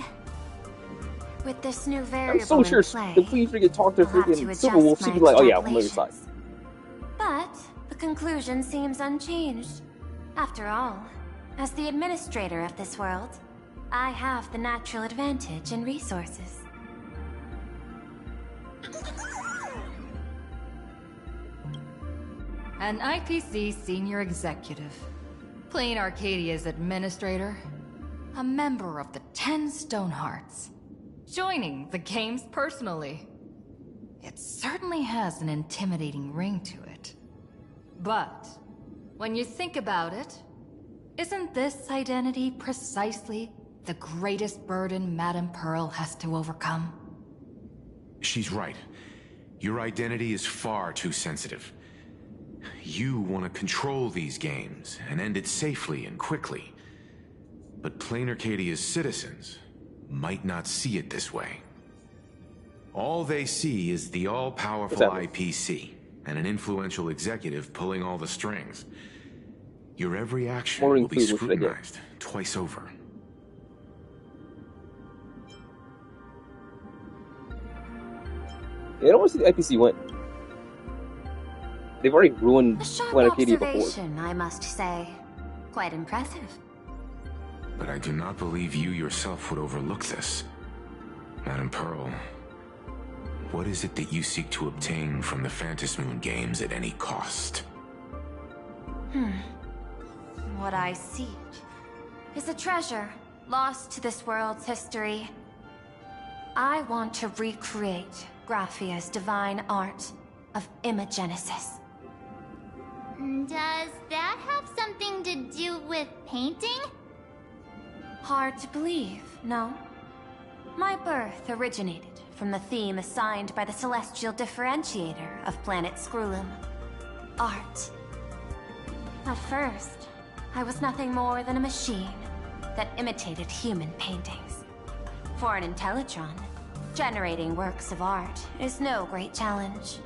With this new variable I'm so sure play, if we freaking talk to I'll have freaking to Silverwolf, adjust she'd my be like, oh yeah, I'm on your side. extrapolations. But the conclusion seems unchanged. After all, as the administrator of this world, I have the natural advantage in resources. An IPC senior executive, Plain Arcadia's administrator, a member of the 10 Stonehearts, joining the games personally. It certainly has an intimidating ring to it. But when you think about it, isn't this identity precisely the greatest burden Madame Pearl has to overcome? She's right. Your identity is far too sensitive. You want to control these games and end it safely and quickly. But Plain Arcadia's citizens might not see it this way. All they see is the all-powerful IPC and an influential executive pulling all the strings. Your every action will be scrutinized twice over. Yeah, I don't want to see the IPC win. They've already ruined A sharp Planet Arcadia before. observation, I must say. Quite impressive. But I do not believe you yourself would overlook this. Madame Pearl, what is it that you seek to obtain from the Phantasmoon games at any cost? What I seek is a treasure lost to this world's history. I want to recreate Graphia's divine art of imagenesis. Does that have something to do with painting? Hard to believe, no? My birth originated from the theme assigned by the celestial differentiator of planet Scrulum. Art. At first, I was nothing more than a machine, that imitated human paintings. For an Intellitron, generating works of art is no great challenge.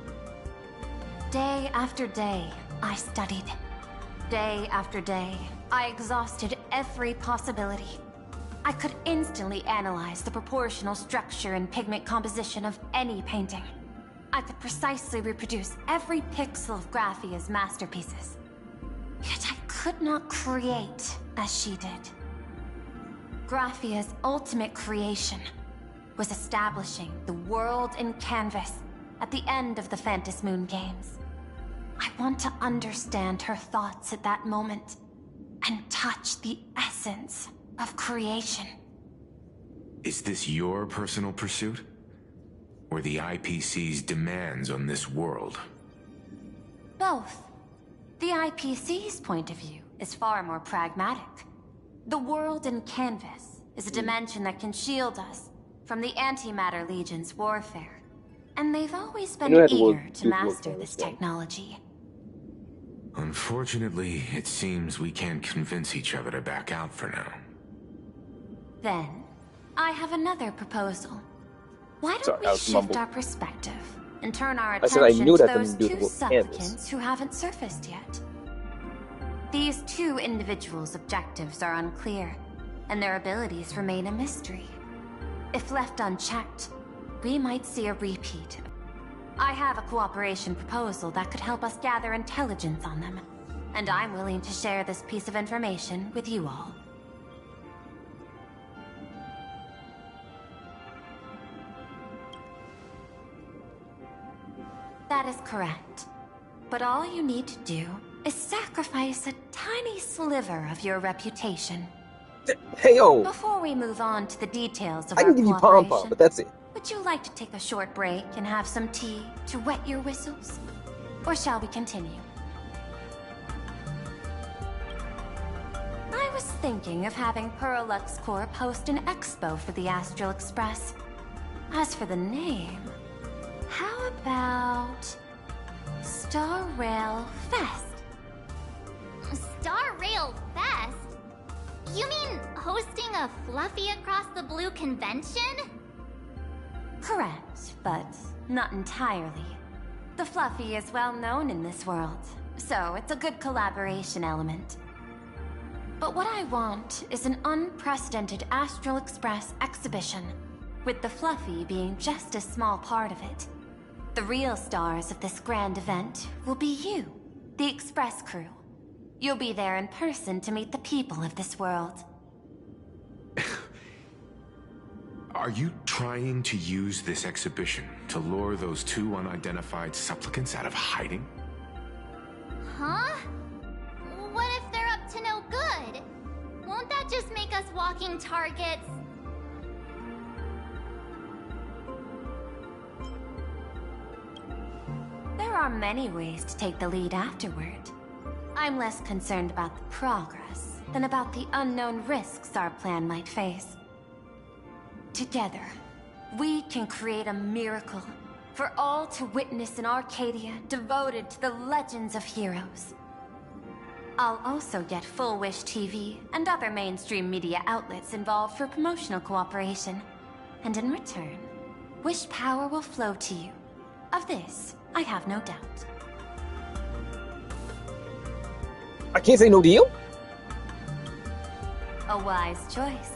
Day after day, I studied. Day after day, I exhausted every possibility. I could instantly analyze the proportional structure and pigment composition of any painting. I could precisely reproduce every pixel of Graphia's masterpieces. Yet I could not create as she did. Graphia's ultimate creation was establishing the world in canvas at the end of the Phantom Moon games. I want to understand her thoughts at that moment and touch the essence of creation. Is this your personal pursuit? Or the IPC's demands on this world? Both. The IPC's point of view is far more pragmatic. The world in canvas is a dimension that can shield us from the Antimatter Legion's warfare. And they've always been eager to master this technology. Unfortunately, it seems we can't convince each other to back out for now. Then, I have another proposal. Why don't we shift our perspective and turn our attention to those two supplicants who haven't surfaced yet? These two individuals' objectives are unclear, and their abilities remain a mystery. If left unchecked, we might see a repeat. I have a cooperation proposal that could help us gather intelligence on them, and I'm willing to share this piece of information with you all. That is correct. But all you need to do is sacrifice a tiny sliver of your reputation. Hey, yo! Before we move on to the details of I our can give you pom-pom, but that's it. Would you like to take a short break and have some tea to wet your whistles? Or shall we continue? I was thinking of having Perlux Corp host an expo for the Astral Express. As for the name, how about Star Rail Fest? Star Rail Fest? You mean hosting a Fluffy Across the Blue convention? Correct, but not entirely. The Fluffy is well known in this world, so it's a good collaboration element. But what I want is an unprecedented Astral Express exhibition, with the Fluffy being just a small part of it. The real stars of this grand event will be you, the Express crew. You'll be there in person to meet the people of this world. Are you trying to use this exhibition to lure those two unidentified supplicants out of hiding? Huh? What if they're up to no good? Won't that just make us walking targets? There are many ways to take the lead afterward. I'm less concerned about the progress than about the unknown risks our plan might face. Together, we can create a miracle for all to witness in Arcadia devoted to the legends of heroes. I'll also get Full Wish TV and other mainstream media outlets involved for promotional cooperation. And in return, Wish power will flow to you. Of this, I have no doubt. I can't say no deal? A wise choice.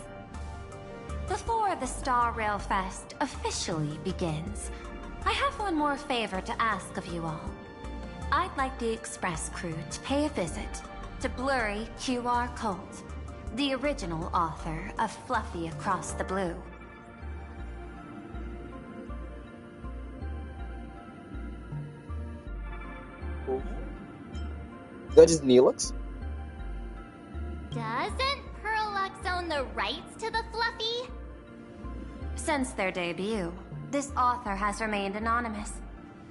Before the Star Rail Fest officially begins, I have one more favor to ask of you all. I'd like the Express crew to pay a visit to Blurry QR Colt, the original author of Fluffy Across the Blue. Is that just Neelix? Doesn't Perlux own the rights to the Fluffy? Since their debut, this author has remained anonymous,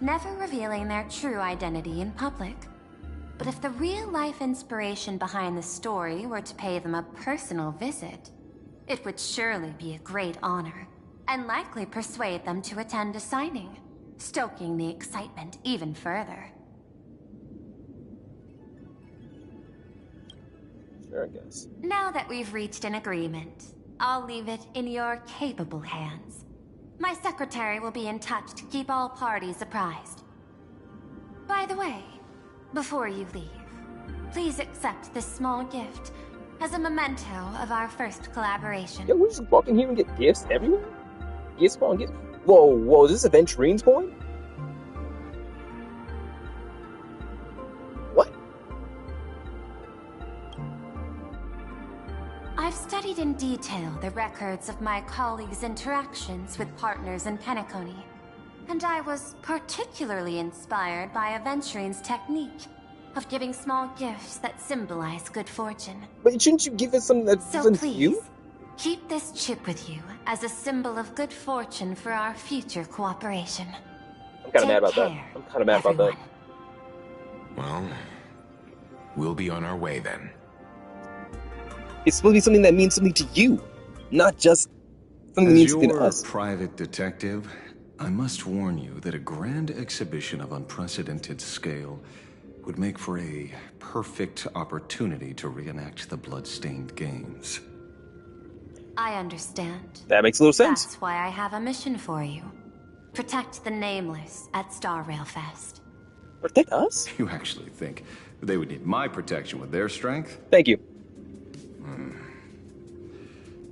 never revealing their true identity in public. But if the real-life inspiration behind the story were to pay them a personal visit, it would surely be a great honor, and likely persuade them to attend a signing, stoking the excitement even further. Sure, I guess. Now that we've reached an agreement, I'll leave it in your capable hands. My secretary will be in touch to keep all parties apprised. By the way, before you leave, please accept this small gift as a memento of our first collaboration. Yo, we just walk in here and get gifts everywhere? Gifts upon gifts? Whoa, is this Aventurine's coin? What? I've studied in detail the records of my colleagues' interactions with partners in Penacony, and I was particularly inspired by Aventurine's technique of giving small gifts that symbolize good fortune. But shouldn't you give us something that's So please, keep this chip with you as a symbol of good fortune for our future cooperation. I'm kind of mad about that. I'm kind of mad about that. Well, we'll be on our way then. It's supposed to be something that means something to you, not just something that means something to us. As your private detective, I must warn you that a grand exhibition of unprecedented scale would make for a perfect opportunity to reenact the blood-stained games. I understand. That makes a little sense. That's why I have a mission for you. Protect the Nameless at Star Rail Fest. Protect us? You actually think they would need my protection with their strength? Thank you.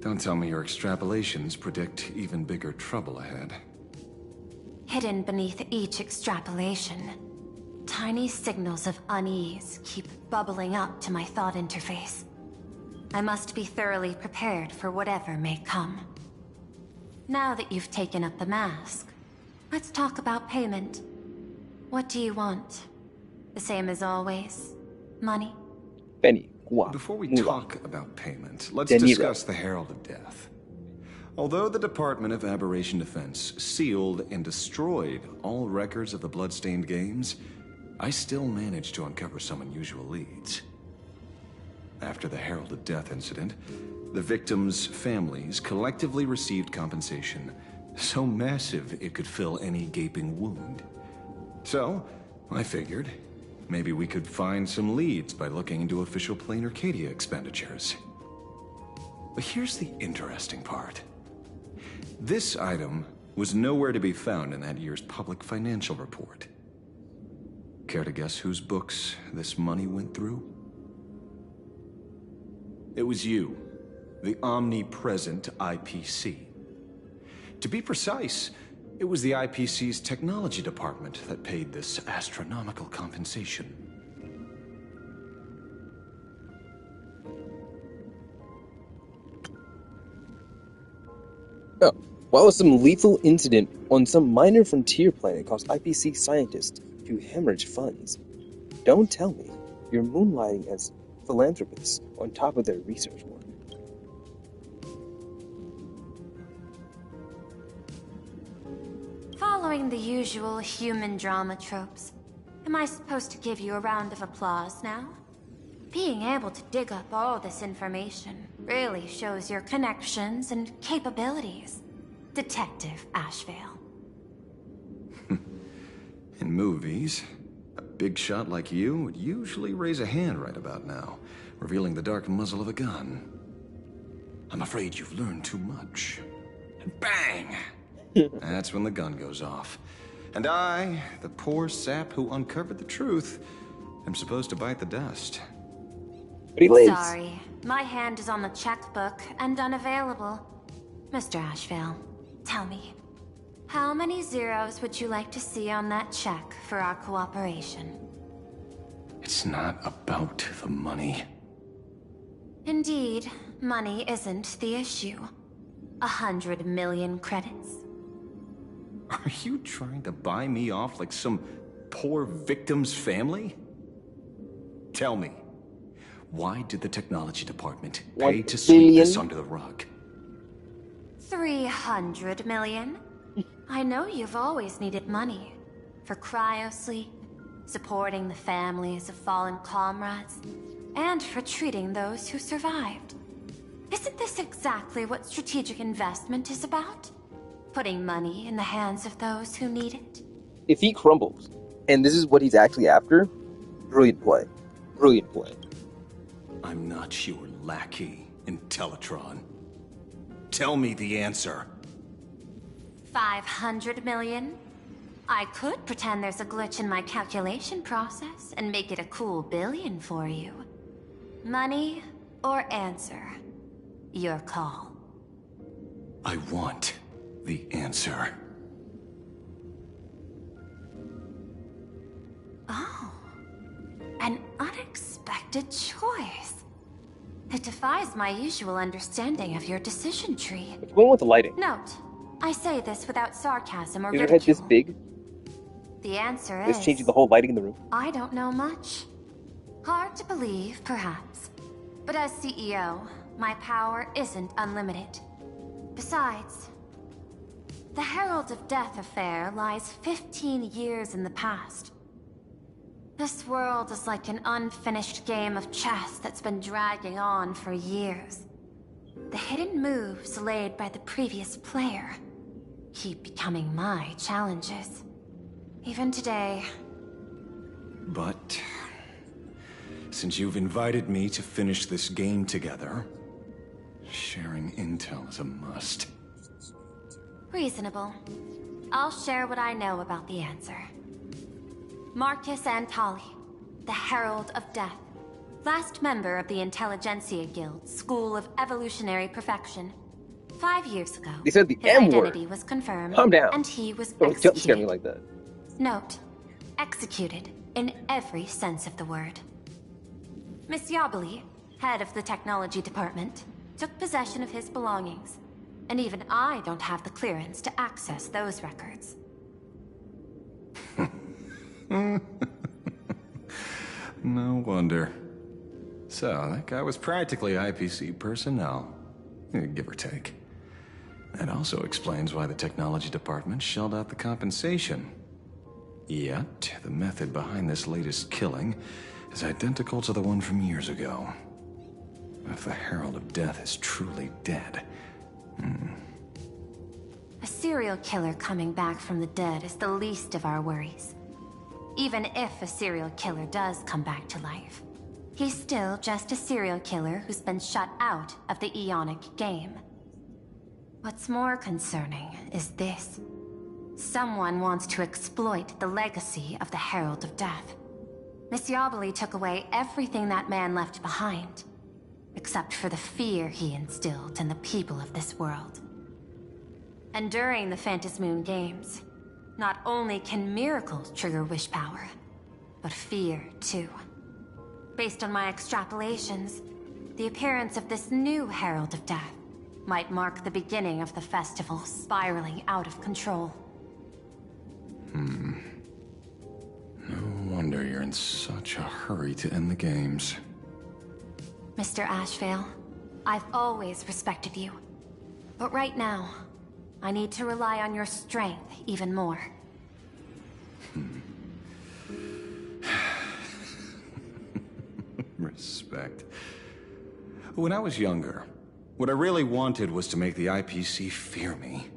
Don't tell me your extrapolations predict even bigger trouble ahead. Hidden beneath each extrapolation, tiny signals of unease keep bubbling up to my thought interface. I must be thoroughly prepared for whatever may come. Now that you've taken up the mask, let's talk about payment. What do you want? The same as always? Money? Penny. Before we talk about payment, let's discuss the Herald of Death. Although the Department of Aberration Defense sealed and destroyed all records of the bloodstained games, I still managed to uncover some unusual leads. After the Herald of Death incident, the victims' families collectively received compensation so massive it could fill any gaping wound. So, I figured, maybe we could find some leads by looking into official Plain Arcadia expenditures. But here's the interesting part. This item was nowhere to be found in that year's public financial report. Care to guess whose books this money went through? It was you, the omnipresent IPC. To be precise, it was the IPC's technology department that paid this astronomical compensation. Oh, while some lethal incident on some minor frontier planet caused IPC scientists to hemorrhage funds. Don't tell me you're moonlighting as philanthropists on top of their research work. Following the usual human drama tropes, am I supposed to give you a round of applause now? Being able to dig up all this information really shows your connections and capabilities, Detective Ashvale. In movies, a big shot like you would usually raise a hand right about now, revealing the dark muzzle of a gun. I'm afraid you've learned too much. And bang! That's when the gun goes off. And I, the poor sap who uncovered the truth, am supposed to bite the dust. Sorry, my hand is on the checkbook and unavailable. Mr. Ashvale, tell me, how many zeros would you like to see on that check for our cooperation? It's not about the money. Indeed, money isn't the issue. 100 million credits. Are you trying to buy me off like some poor victim's family? Tell me, why did the technology department pay to sweep this under the rug? 300 million? I know you've always needed money. For cryosleep, supporting the families of fallen comrades, and for treating those who survived. Isn't this exactly what strategic investment is about? Putting money in the hands of those who need it? If he crumbles, and this is what he's actually after, brilliant play. Brilliant play. I'm not your lackey, Intellitron. Tell me the answer. 500 million? I could pretend there's a glitch in my calculation process and make it a cool billion for you. Money or answer? Your call. I want the answer. Oh. An unexpected choice. It defies my usual understanding of your decision tree. What's going on with the lighting? Note, I say this without sarcasm or Is her head this ridicule. big? The answer It's is... changing the whole lighting in the room. I don't know much. Hard to believe, perhaps. But as CEO, my power isn't unlimited. Besides, the Herald of Death affair lies 15 years in the past. This world is like an unfinished game of chess that's been dragging on for years. The hidden moves laid by the previous player keep becoming my challenges. Even today. But since you've invited me to finish this game together, sharing intel is a must. Reasonable. I'll share what I know about the answer. Marcus Antali, the Herald of Death. Last member of the Intelligentsia Guild, School of Evolutionary Perfection. 5 years ago, They said the his M word. identity was confirmed, Calm down. and he was Don't jump scare executed. me like that. Note, executed in every sense of the word. Miss Yabali, head of the technology department, took possession of his belongings, and even I don't have the clearance to access those records. No wonder. So, that guy was practically IPC personnel, give or take. That also explains why the technology department shelled out the compensation. Yet, the method behind this latest killing is identical to the one from years ago. If the Herald of Death is truly dead... A serial killer coming back from the dead is the least of our worries. Even if a serial killer does come back to life, he's still just a serial killer who's been shut out of the Ionic game. What's more concerning is this. Someone wants to exploit the legacy of the Herald of Death. Miss Yabali took away everything that man left behind, except for the fear he instilled in the people of this world. And during the Phantasmoon Games, not only can miracles trigger wish power, but fear too. Based on my extrapolations, the appearance of this new Herald of Death might mark the beginning of the festival spiraling out of control. No wonder you're in such a hurry to end the games. Mr. Ashvale, I've always respected you. But right now, I need to rely on your strength even more. Respect. When I was younger, what I really wanted was to make the IPC fear me.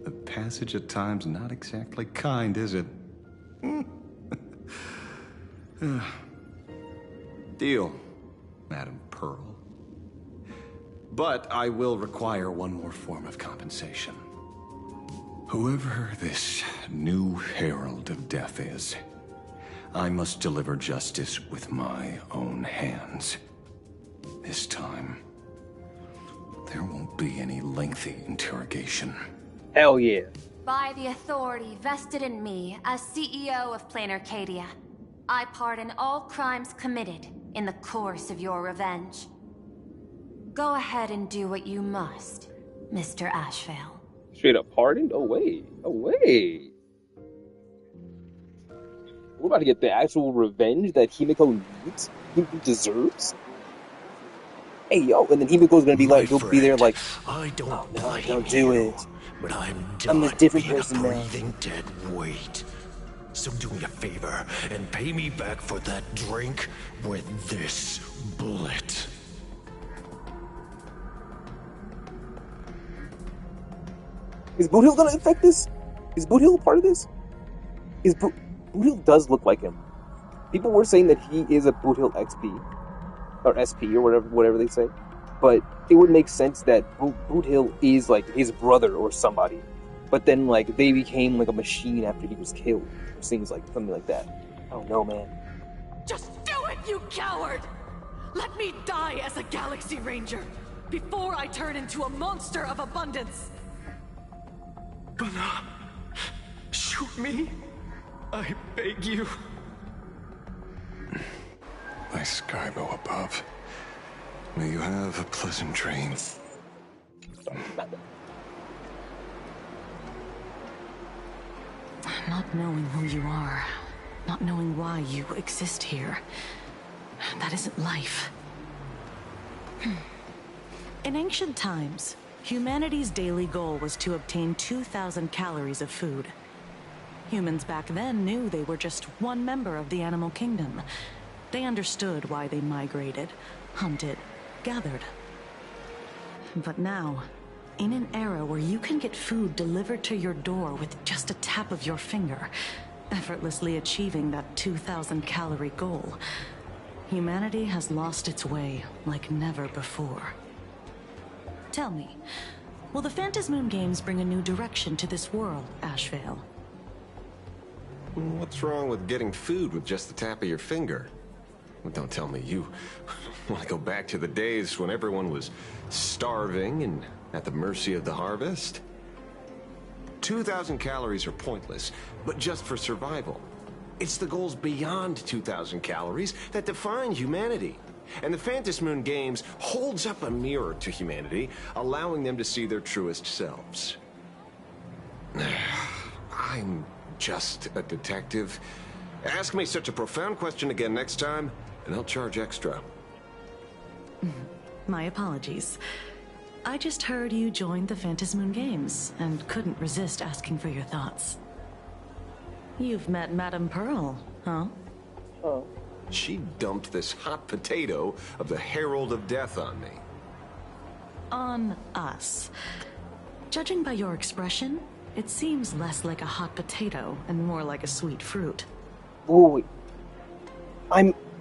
The passage at times not exactly kind, is it? Deal, Madam Pearl. But I will require one more form of compensation. Whoever this new Herald of Death is, I must deliver justice with my own hands. This time, there won't be any lengthy interrogation. Hell yeah. By the authority vested in me as CEO of Plain Arcadia, I pardon all crimes committed in the course of your revenge. Go ahead and do what you must, Mr. Ashvale. Straight up pardoned? Oh wait. Oh wait. We're about to get the actual revenge that Himiko needs, he deserves. Hey yo, and then Himiko's gonna be like, he'll be there like, I don't oh, no, blame don't do you, it. but I'm a done different being person a now. breathing dead weight. So do me a favor and pay me back for that drink with this bullet. Is Boot Hill gonna affect this? Is Boot Hill part of this? Boot Hill does look like him. People were saying that he is a Boot Hill XP. or SP or whatever they say. But it would make sense that Boot Hill is like his brother or somebody. But then like they became like a machine after he was killed. Or things like something like that. I don't know, man. Just do it, you coward! Let me die as a Galaxy Ranger before I turn into a monster of abundance. But shoot me. I beg you. My Skybo above. May you have a pleasant dream. Not knowing who you are, not knowing why you exist here, that isn't life. In ancient times, humanity's daily goal was to obtain 2,000 calories of food. Humans back then knew they were just one member of the animal kingdom. They understood why they migrated, hunted, gathered. But now, in an era where you can get food delivered to your door with just a tap of your finger, effortlessly achieving that 2,000 calorie goal, humanity has lost its way like never before. Tell me, will the Phantasmoon Games bring a new direction to this world, Ashvale? What's wrong with getting food with just the tap of your finger? Well, don't tell me you want to go back to the days when everyone was starving and at the mercy of the harvest? 2,000 calories are pointless, but just for survival. It's the goals beyond 2,000 calories that define humanity. And the Phantasmoon Games holds up a mirror to humanity, allowing them to see their truest selves. I'm just a detective. Ask me such a profound question again next time, and I'll charge extra. My apologies. I just heard you joined the Phantasmoon Games, and couldn't resist asking for your thoughts. You've met Madame Pearl, huh? Oh. She dumped this hot potato of the Herald of Death on me. On us. Judging by your expression, it seems less like a hot potato and more like a sweet fruit. Wait.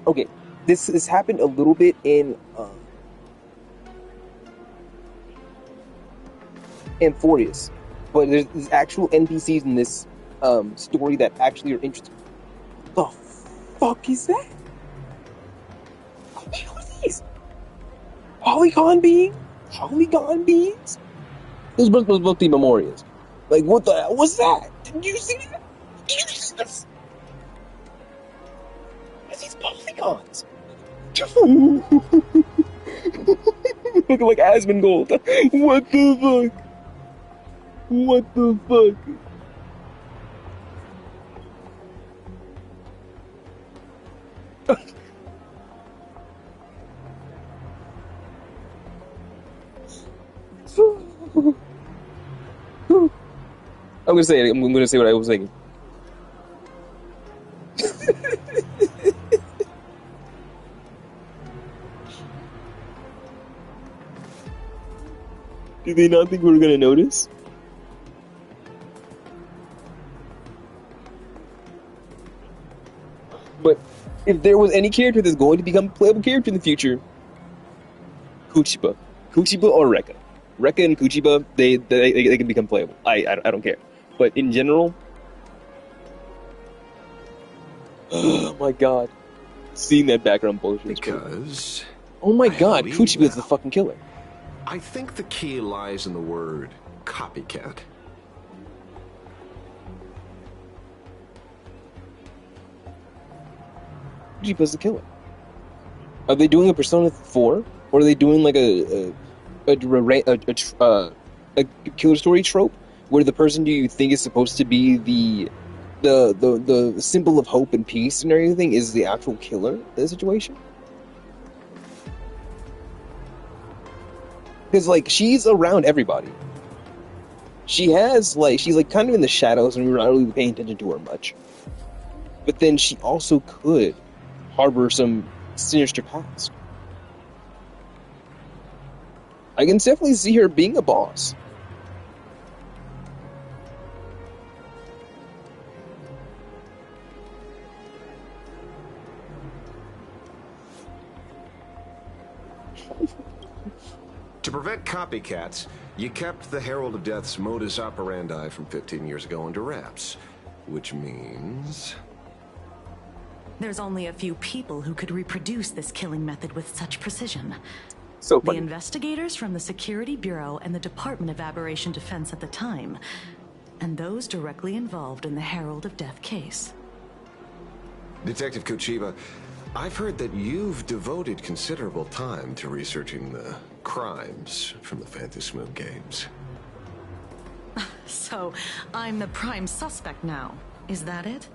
Okay. This happened a little bit in Amphorius, but there's actual NPCs in this story that actually are interesting. The fuck is that? What are these? Polygon beings? Those were both the Memorias. Like, what the hell was that? Did you see that? Did you see this? What's these polygons? Look like Asmongold. What the fuck? What the fuck? I'm gonna say what I was thinking. Did they not think we were gonna notice? But if there was any character that's going to become a playable character in the future, Kuchiba or Rekka. Rekka and Kuchiba, they can become playable. I don't care. But in general, oh my god, seeing that background bullshit. Because oh my god, Kuchiba is the fucking killer. I think the key lies in the word copycat. Kuchiba's the killer. Are they doing a Persona 4, or are they doing like a killer story trope where the person do you think is supposed to be the symbol of hope and peace and everything is the actual killer in the situation? Because like she's around everybody. She's kind of in the shadows and we're not really paying attention to her much. But then she also could harbor some sinister past. I can definitely see her being a boss. To prevent copycats, you kept the Herald of Death's modus operandi from 15 years ago under wraps. Which means... There's only a few people who could reproduce this killing method with such precision. So the funny. investigators from the Security Bureau and the Department of Aberration Defense at the time, and those directly involved in the Herald of Death case. Detective Kochiba, I've heard that you've devoted considerable time to researching the crimes from the Phantasmoon games. So, I'm the prime suspect now. Is that it?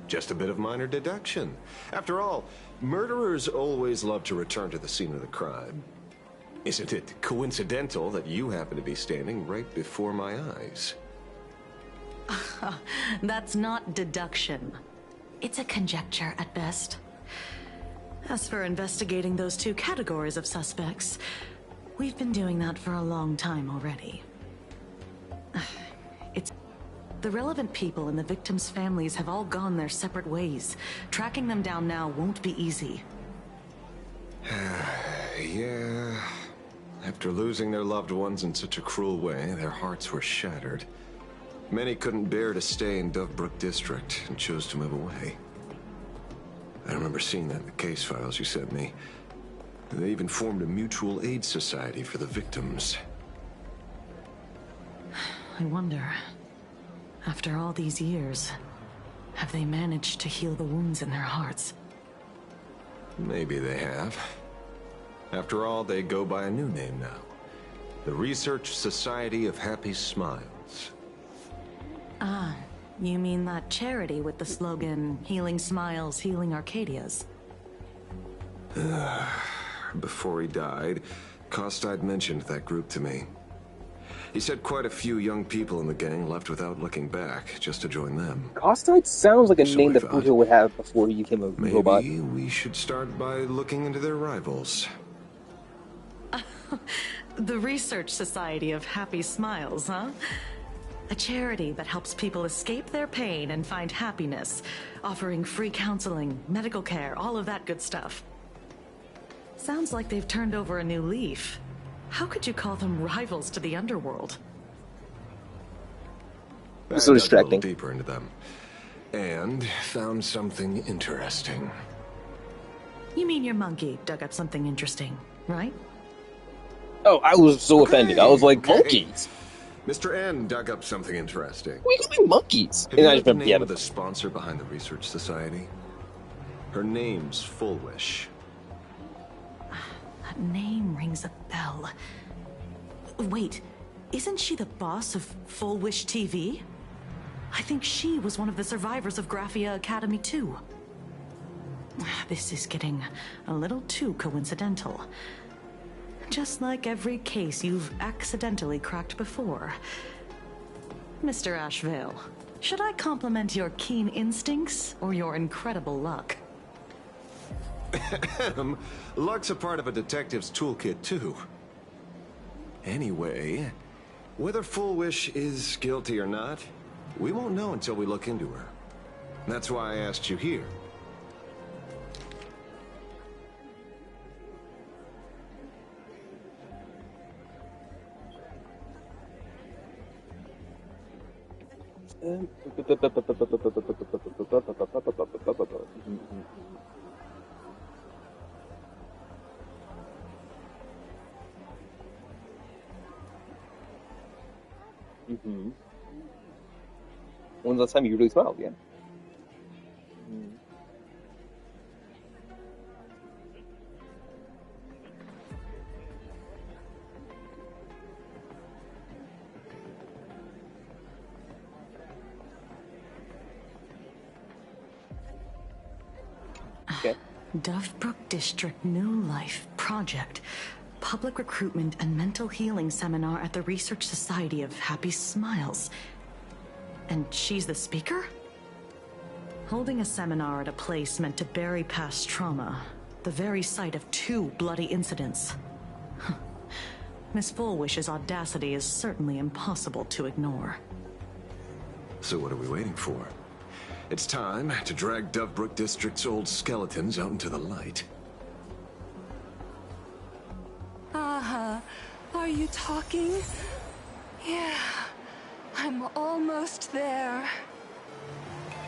Just a bit of minor deduction. After all, murderers always love to return to the scene of the crime. Isn't it coincidental that you happen to be standing right before my eyes? That's not deduction. It's a conjecture at best. As for investigating those two categories of suspects, we've been doing that for a long time already. The relevant people and the victims' families have all gone their separate ways. Tracking them down now won't be easy. Yeah. After losing their loved ones in such a cruel way, their hearts were shattered. Many couldn't bear to stay in Dovebrook District and chose to move away. I remember seeing that in the case files you sent me. They even formed a mutual aid society for the victims. I wonder, after all these years, have they managed to heal the wounds in their hearts? Maybe they have. After all, they go by a new name now. The Research Society of Happy Smiles. Ah, you mean that charity with the slogan, Healing Smiles, Healing Arcadias? Before he died, Kostide mentioned that group to me. He said quite a few young people in the gang left without looking back, just to join them. Kostide sounds like a So name I that thought, Fujo would have before he became a robot. Maybe we should start by looking into their rivals. The Research Society of Happy Smiles, huh? A charity that helps people escape their pain and find happiness, offering free counseling, medical care, all of that good stuff. Sounds like they've turned over a new leaf. How could you call them rivals to the underworld? It's so distracting. I dug a little deeper into them, and found something interesting. You mean your monkey dug up something interesting, right? Oh, I was so offended. I was like, monkeys? Mr. N dug up something interesting. We calling monkeys? Have you heard the name of the sponsor behind the Research Society? Her name's Fullwish. That name rings a bell. Wait, isn't she the boss of Full Wish TV? I think she was one of the survivors of Graphia Academy too. This is getting a little too coincidental. Just like every case you've accidentally cracked before. Mr. Ashvale, should I compliment your keen instincts or your incredible luck? Luck's a part of a detective's toolkit, too. Anyway, whether Fullwish is guilty or not, we won't know until we look into her. That's why I asked you here. When's the last time you really smiled? Yeah. Okay. Dovebrook District New Life Project. Public Recruitment and Mental Healing Seminar at the Research Society of Happy Smiles. And she's the speaker? Holding a seminar at a place meant to bury past trauma. The very site of 2 bloody incidents. Miss Fullwish's audacity is certainly impossible to ignore. So what are we waiting for? It's time to drag Dovebrook District's old skeletons out into the light. you talking? Yeah, I'm almost there.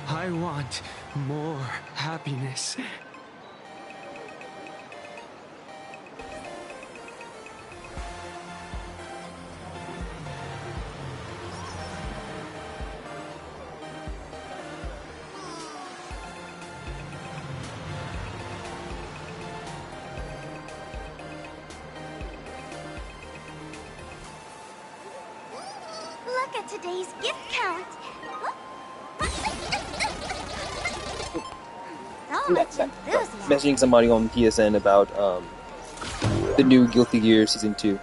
I want more happiness. Look at today's gift count. So much enthusiasm. Messaging somebody on PSN about the new Guilty Gear Season 2.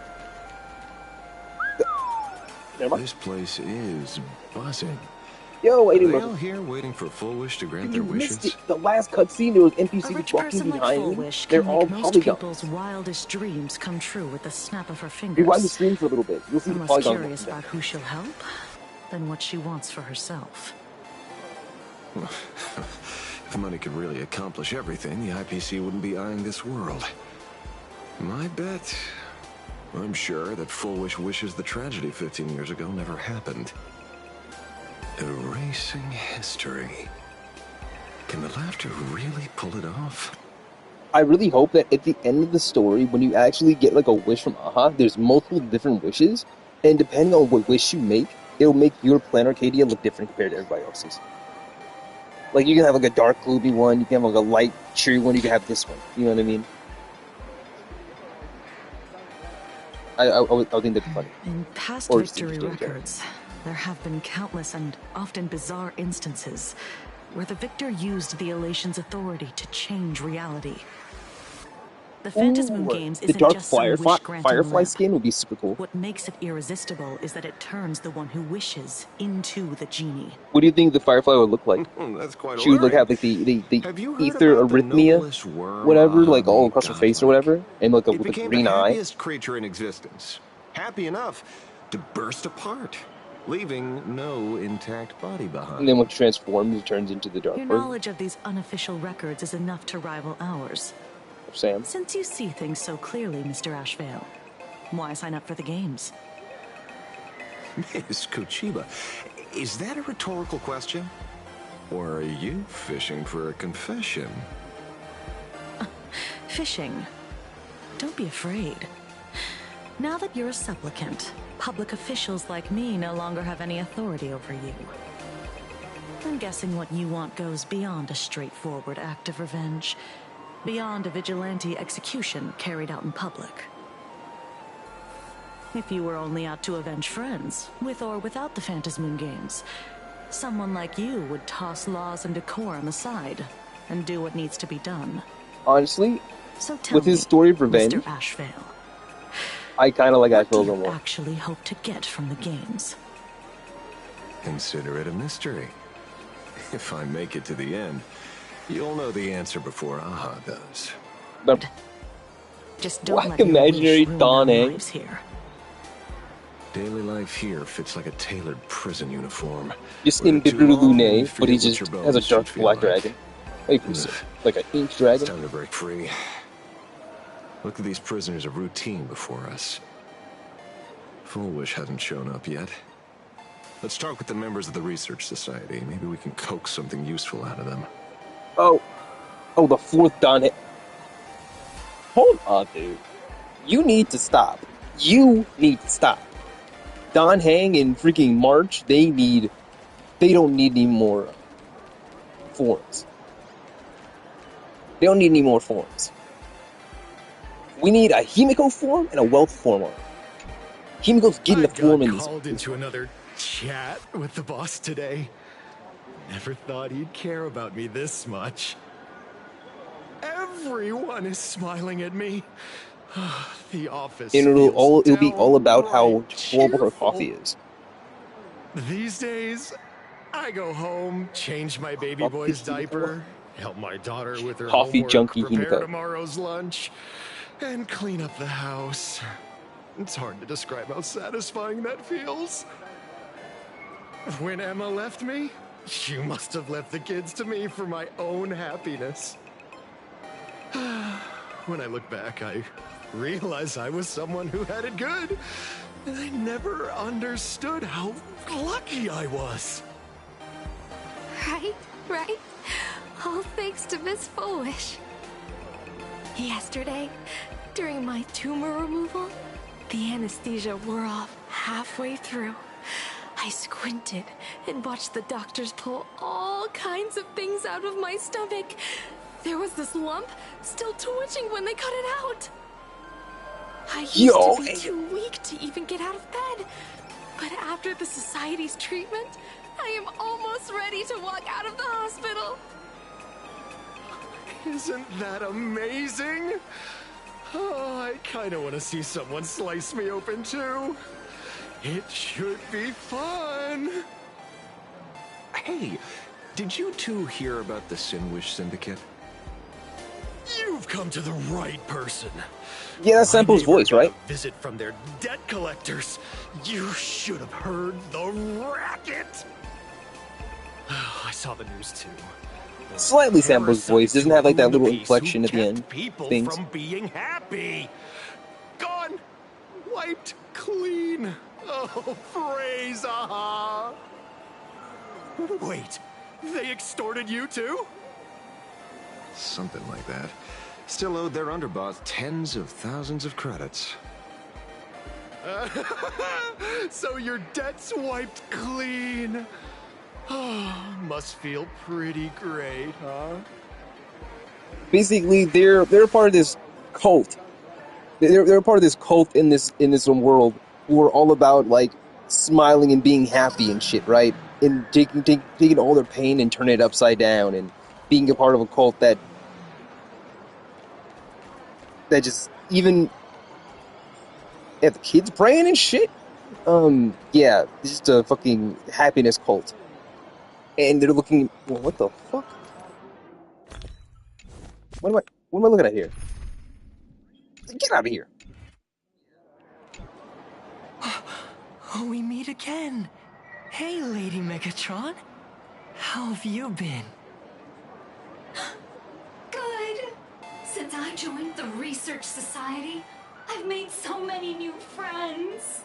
This place is buzzing. Yo, Are they all here waiting for Full Wish to grant their wishes? Missed it. The last cutscene, there was A NPCs rich walking person like behind Full me. Wish They're can all make most polygons. people's wildest dreams come true with the snap of her fingers. Rewind the stream for a little bit. You'll see the Unless polygons. curious about who she'll help, than what she wants for herself. If money could really accomplish everything, the IPC wouldn't be eyeing this world. My bet, I'm sure that Full Wish wishes the tragedy 15 years ago never happened. Erasing history. Can the laughter really pull it off? I really hope that at the end of the story, when you actually get like a wish from Aha, there's multiple different wishes, and depending on what wish you make, it'll make your Plan Arcadia look different compared to everybody else's. Like, you can have like a dark, gloomy one, you can have like a light, cheery one, you can have this one. You know what I mean? I would think that'd be funny. In past Or victory records, there have been countless and often bizarre instances where the victor used the Elation's authority to change reality. The Phantasmoon games The isn't dark just some wish-granting Firefly lamp. skin would be super cool. What makes it irresistible is that it turns the one who wishes into the genie. What do you think the Firefly would look like? That's quite She would look have like the ether arrhythmia, whatever, like all across her face or whatever, and like It with a became green the eye. happiest creature in existence. Happy enough to burst apart, leaving no intact body behind. And then when it transforms, it turns into the dark Your bird. knowledge of these unofficial records is enough to rival ours. Sam. Since you see things so clearly, Mr. Ashvale, why sign up for the games? Miss Kochiba, is that a rhetorical question? Or are you fishing for a confession? Fishing. Don't be afraid. Now that you're a supplicant, public officials like me no longer have any authority over you. I'm guessing what you want goes beyond a straightforward act of revenge. Beyond a vigilante execution carried out in public. If you were only out to avenge friends, with or without the Phantasmoon games, someone like you would toss laws and decorum aside and do what needs to be done. Honestly, So tell with his me, story of revenge, Mr. Ashvale, I kind of like what do Ashvale a you little more. actually hope to get from the games? Consider it a mystery. If I make it to the end, you'll know the answer before Aha does. But just don't why let your imaginary wish ruin Don our A? lives here. Daily life here fits like a tailored prison uniform. Just Where in too Biblical long, Lune, you but he forget what just your has a bones dark should feel black like. dragon. Like, like an ink It's dragon. time to break free. Look at these prisoners of routine before us. Full Wish hasn't shown up yet. Let's talk with the members of the Research Society. Maybe we can coax something useful out of them. Oh, the fourth Don. Hold on, dude. You need to stop. You need to stop. Don Hang and freaking March, they don't need any more forms. They don't need any more forms. We need a Himiko form and a Wealth form on it. Himiko's getting the form in I these. got called into another chat with the boss today. Never thought he'd care about me this much. Everyone is smiling at me. The office And feels it'll be all about how downright horrible her cheerful. coffee is. These days, I go home, change my baby boy's diaper, help my daughter with her Coffee homework, junkie prepare Himiko. tomorrow's lunch, and clean up the house. It's hard to describe how satisfying that feels. When Emma left me, you must have left the kids to me for my own happiness. When I look back, I realize I was someone who had it good. And I never understood how lucky I was. Right? All thanks to Miss Foolish. Yesterday, during my tumor removal, the anesthesia wore off halfway through. I squinted and watched the doctors pull all kinds of things out of my stomach. There was this lump still twitching when they cut it out. I used to be too weak to even get out of bed. But after the Society's treatment, I am almost ready to walk out of the hospital. Isn't that amazing? Oh, I kind of want to see someone slice me open too. It should be fun. Hey, did you two hear about the Sinwish Syndicate? You've come to the right person. Yeah, that's Sample's voice, right? Visit from their debt collectors. You should have heard the racket. I saw the news too. Slightly Sample's voice doesn't have like that little inflection at the end. People Things. from being happy. Gone, wiped clean. Oh, praise aha! Wait, they extorted you too? Something like that. Still owed their underboss tens of thousands of credits. So your debt's wiped clean. Oh, must feel pretty great, huh? Basically, they're part of this cult. They're part of this cult in this world who are all about like smiling and being happy and shit, right? And taking all their pain and turning it upside down, and being a part of a cult that just even have the kids praying and shit. Yeah, it's just a fucking happiness cult. And they're looking. Well, what the fuck? What am I looking at here? Get out of here! Oh, we meet again. Hey, Lady Megatron. How have you been? Good. Since I joined the Research Society, I've made so many new friends.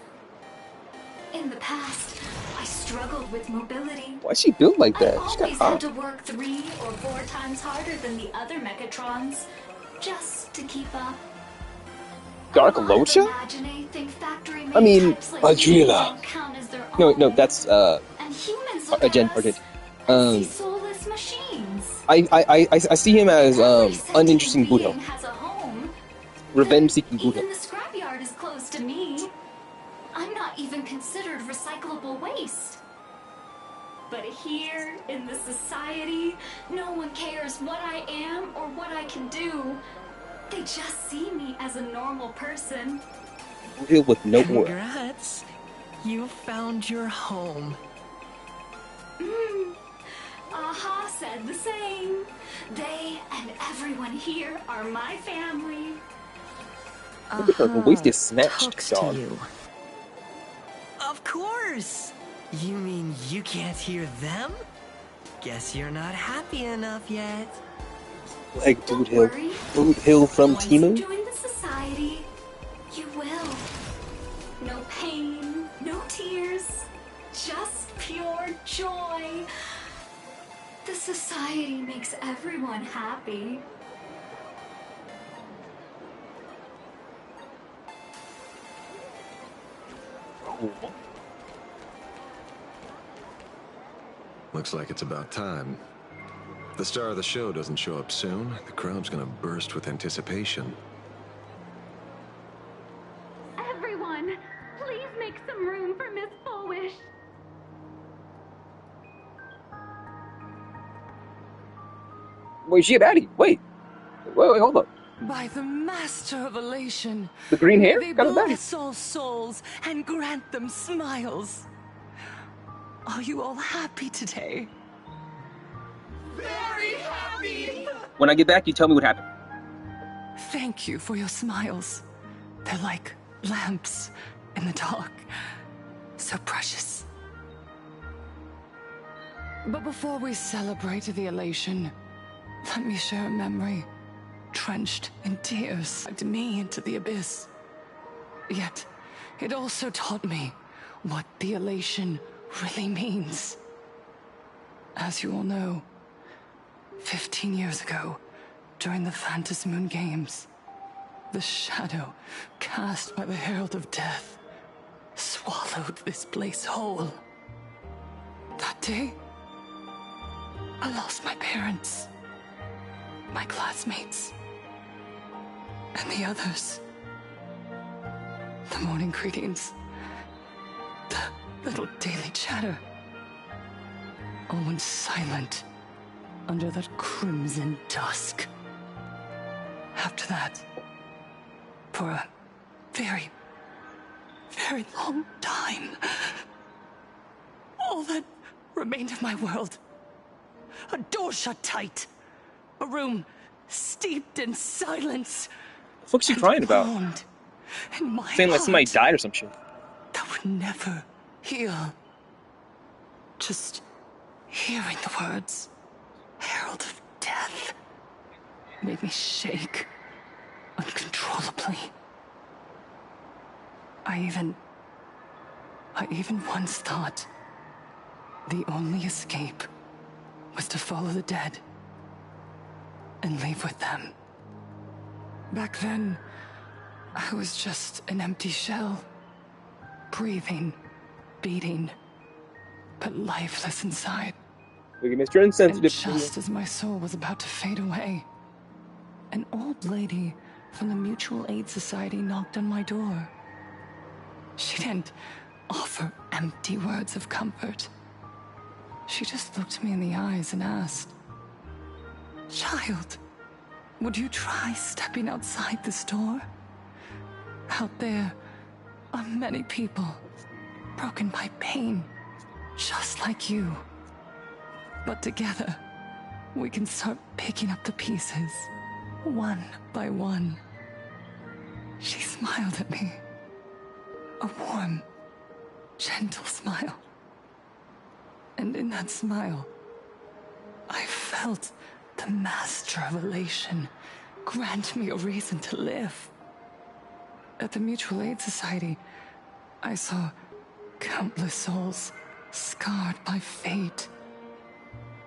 In the past, I struggled with mobility. Why's she built like that? I She's always got had to work 3 or 4 times harder than the other Megatrons, just to keep up. Dark Locha? I mean, Adrila. No, that's Argent. Soulless machines. I see him as uninteresting Budo. Has a home. Revenge-seeking Budo. Even the scrapyard is close to me. I'm not even considered recyclable waste. But here, in the society, no one cares what I am or what I can do. They just see me as a normal person. Deal with no aura. Congrats. You found your home. Aha said the same. They and everyone here are my family. Look at her, her waist is snatched, dog. Of course! You mean you can't hear them? Guess you're not happy enough yet. Like Dude Hill. Dude Hill from Timu? Join the society. You will. No pain, no tears, just pure joy. The society makes everyone happy. Looks like it's about time. If the star of the show doesn't show up soon, the crowd's gonna burst with anticipation. Everyone, please make some room for Miss Foolish. Wait, she a baddie. Wait, hold up. By the Master of Elation. The green hair? May they Got a baddie. bless all souls and grant them smiles. Are you all happy today? Very happy! When I get back, you tell me what happened. Thank you for your smiles. They're like lamps in the dark. So precious. But before we celebrate the elation, let me share a memory. drenched in tears, dragged me into the abyss. Yet, it also taught me what the elation really means. As you all know, 15 years ago, during the Phantom Moon Games, the shadow cast by the Herald of Death swallowed this place whole. That day, I lost my parents, my classmates, and the others. The morning greetings, the little daily chatter, all went silent under that crimson dusk. After that, for a very, very long time, all that remained of my world, a door shut tight, a room steeped in silence. The fuck's you crying about? In my Saying like somebody died or some shit. That would never heal. Just hearing the words, Herald of Death, made me shake uncontrollably. I even once thought the only escape was to follow the dead and leave with them. Back then, I was just an empty shell, breathing, beating, but lifeless inside. Look at Mr. Insensitive. And just as my soul was about to fade away, an old lady from the Mutual Aid Society knocked on my door. She didn't offer empty words of comfort. She just looked me in the eyes and asked, "Child, would you try stepping outside this door? Out there are many people broken by pain, just like you. But together, we can start picking up the pieces, one by one." She smiled at me. A warm, gentle smile. And in that smile, I felt the master of elation grant me a reason to live. At the Mutual Aid Society, I saw countless souls scarred by fate.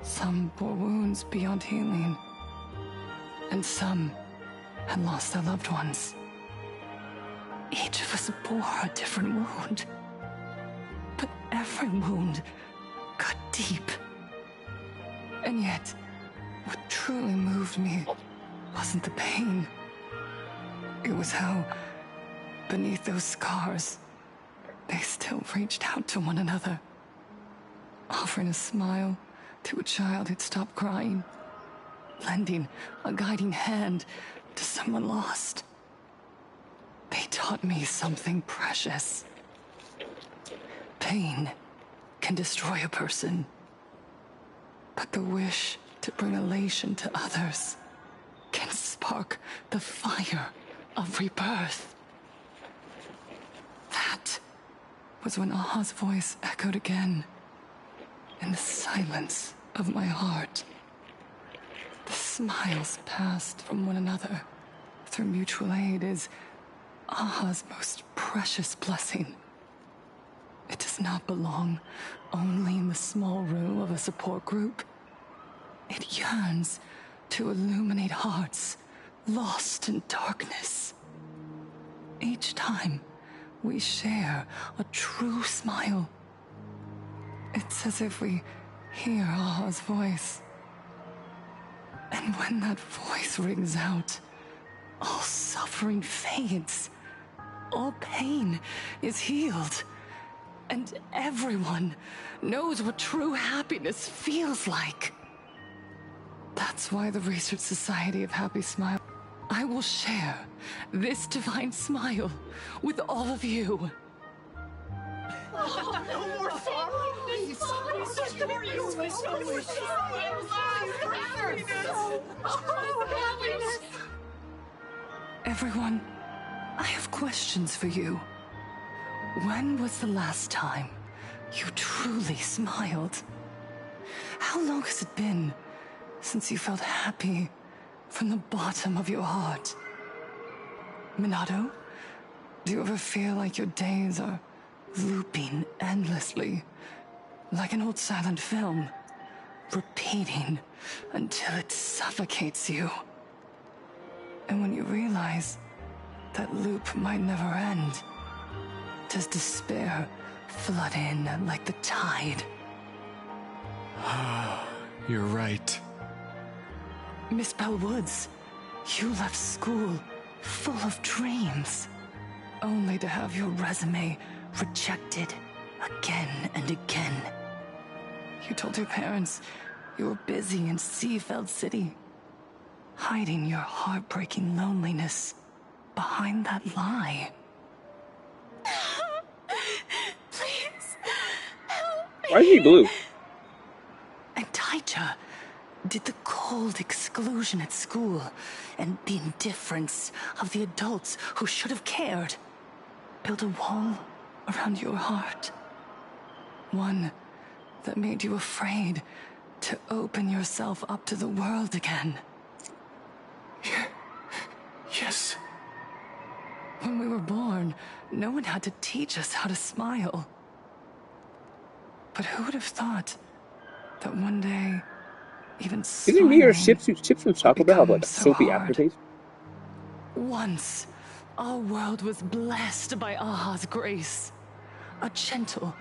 Some bore wounds beyond healing, and some had lost their loved ones. Each of us bore a different wound, but every wound cut deep. And yet, what truly moved me wasn't the pain. It was how, beneath those scars, they still reached out to one another, offering a smile to a child who'd stopped crying, lending a guiding hand to someone lost. They taught me something precious. Pain can destroy a person, but the wish to bring elation to others can spark the fire of rebirth. That was when Aha's voice echoed again in the silence of my heart. The smiles passed from one another through mutual aid is Aha's most precious blessing. It does not belong only in the small room of a support group. It yearns to illuminate hearts lost in darkness. Each time we share a true smile, it's as if we hear Aha's voice. And when that voice rings out, all suffering fades, all pain is healed, and everyone knows what true happiness feels like. That's why the Research Society of Happy Smile. I will share this divine smile with all of you. Everyone, I have questions for you. When was the last time you truly smiled? How long has it been since you felt happy from the bottom of your heart. Minato, do you ever feel like your days are looping endlessly, like an old silent film, repeating until it suffocates you? And when you realize that loop might never end, does despair flood in like the tide? You're right. Miss Bellwoods, you left school full of dreams, only to have your resume rejected again and again. You told your parents you were busy in Seafeld City, hiding your heartbreaking loneliness behind that lie. Please, help me. Why is he blue? And Taija did the cold exclusion at school and the indifference of the adults who should have cared build a wall around your heart. One that made you afraid to open yourself up to the world again. Yes. When we were born, no one had to teach us how to smile. But who would have thought that one day, even Isn't me or smiling chips from Taco Bell have like a so soapy hard? aftertaste? Once, our world was blessed by Aha's grace. A gentle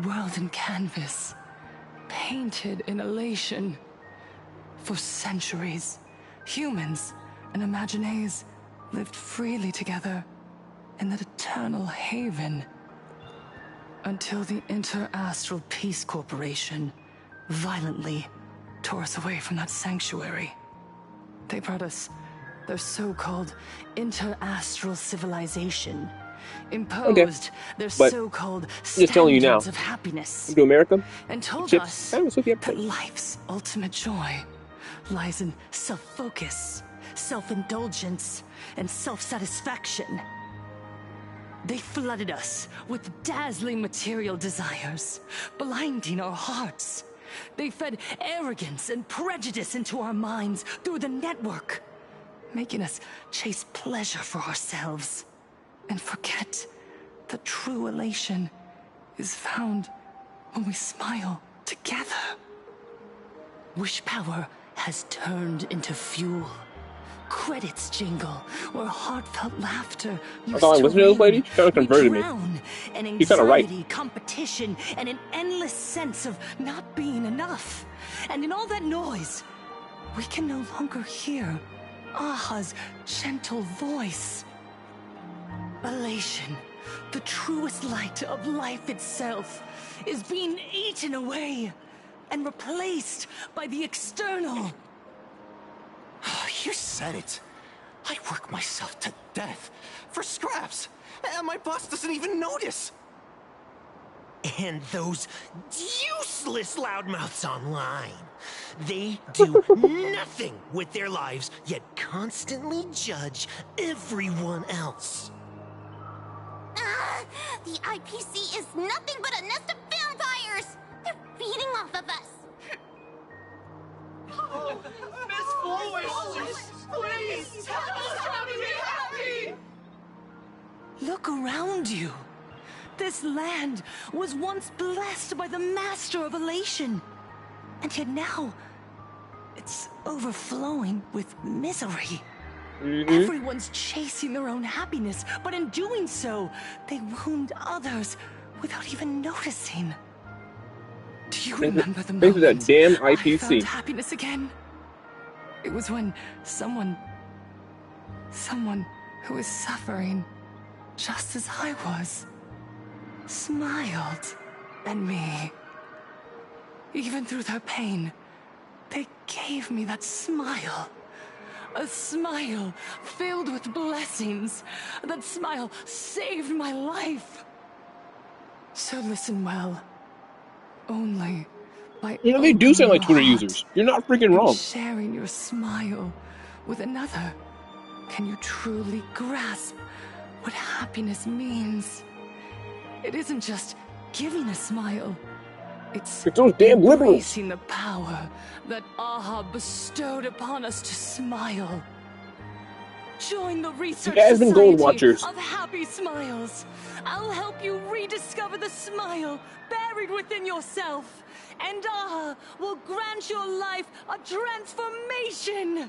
world in canvas, painted in elation. For centuries, humans and Imaginaes lived freely together in that eternal haven. Until the Inter-Astral Peace Corporation violently tore us away from that sanctuary. They brought us their so-called inter-astral civilization, imposed their but so-called I'm just telling you now. standards of happiness, To America, and told chips, us kind of a soapy that aftertaste. life's ultimate joy lies in self-focus, self-indulgence, and self-satisfaction. They flooded us with dazzling material desires, blinding our hearts. They fed arrogance and prejudice into our minds through the network, making us chase pleasure for ourselves and forget that true elation is found when we smile together. Wish power has turned into fuel. Credits jingle where heartfelt laughter I used thought I to listened to this lady. ring. She kind of converted me. We drown in She's kind of right. anxiety, competition, and an endless sense of not being enough. And in all that noise, we can no longer hear Aha's gentle voice. Elation, the truest light of life itself, is being eaten away and replaced by the external. You said it. I work myself to death for scraps, and my boss doesn't even notice. And those useless loudmouths online. They do nothing with their lives, yet constantly judge everyone else. The IPC is nothing but a nest of vampires! They're feeding off of us! Miss Flowers, please tell us how to be happy! Look around you. This land was once blessed by the master of elation. And yet now, it's overflowing with misery. Everyone's chasing their own happiness, but in doing so, they wound others without even noticing. Do you remember the Thanks for that moment damn I IPC. felt happiness again? It was when someone who was suffering just as I was, smiled at me. Even through their pain, they gave me that smile. A smile filled with blessings. That smile saved my life. So listen well. Only by You know, they do sound like opening Twitter your heart users. You're not freaking and wrong. sharing your smile with another, can you truly grasp what happiness means? It isn't just giving a smile. It's those damn liberals. embracing the power that Aha bestowed upon us to smile. Join the research Jasmine Gold society Watchers. of happy smiles. I'll help you rediscover the smile buried within yourself. And Aha will grant your life a transformation.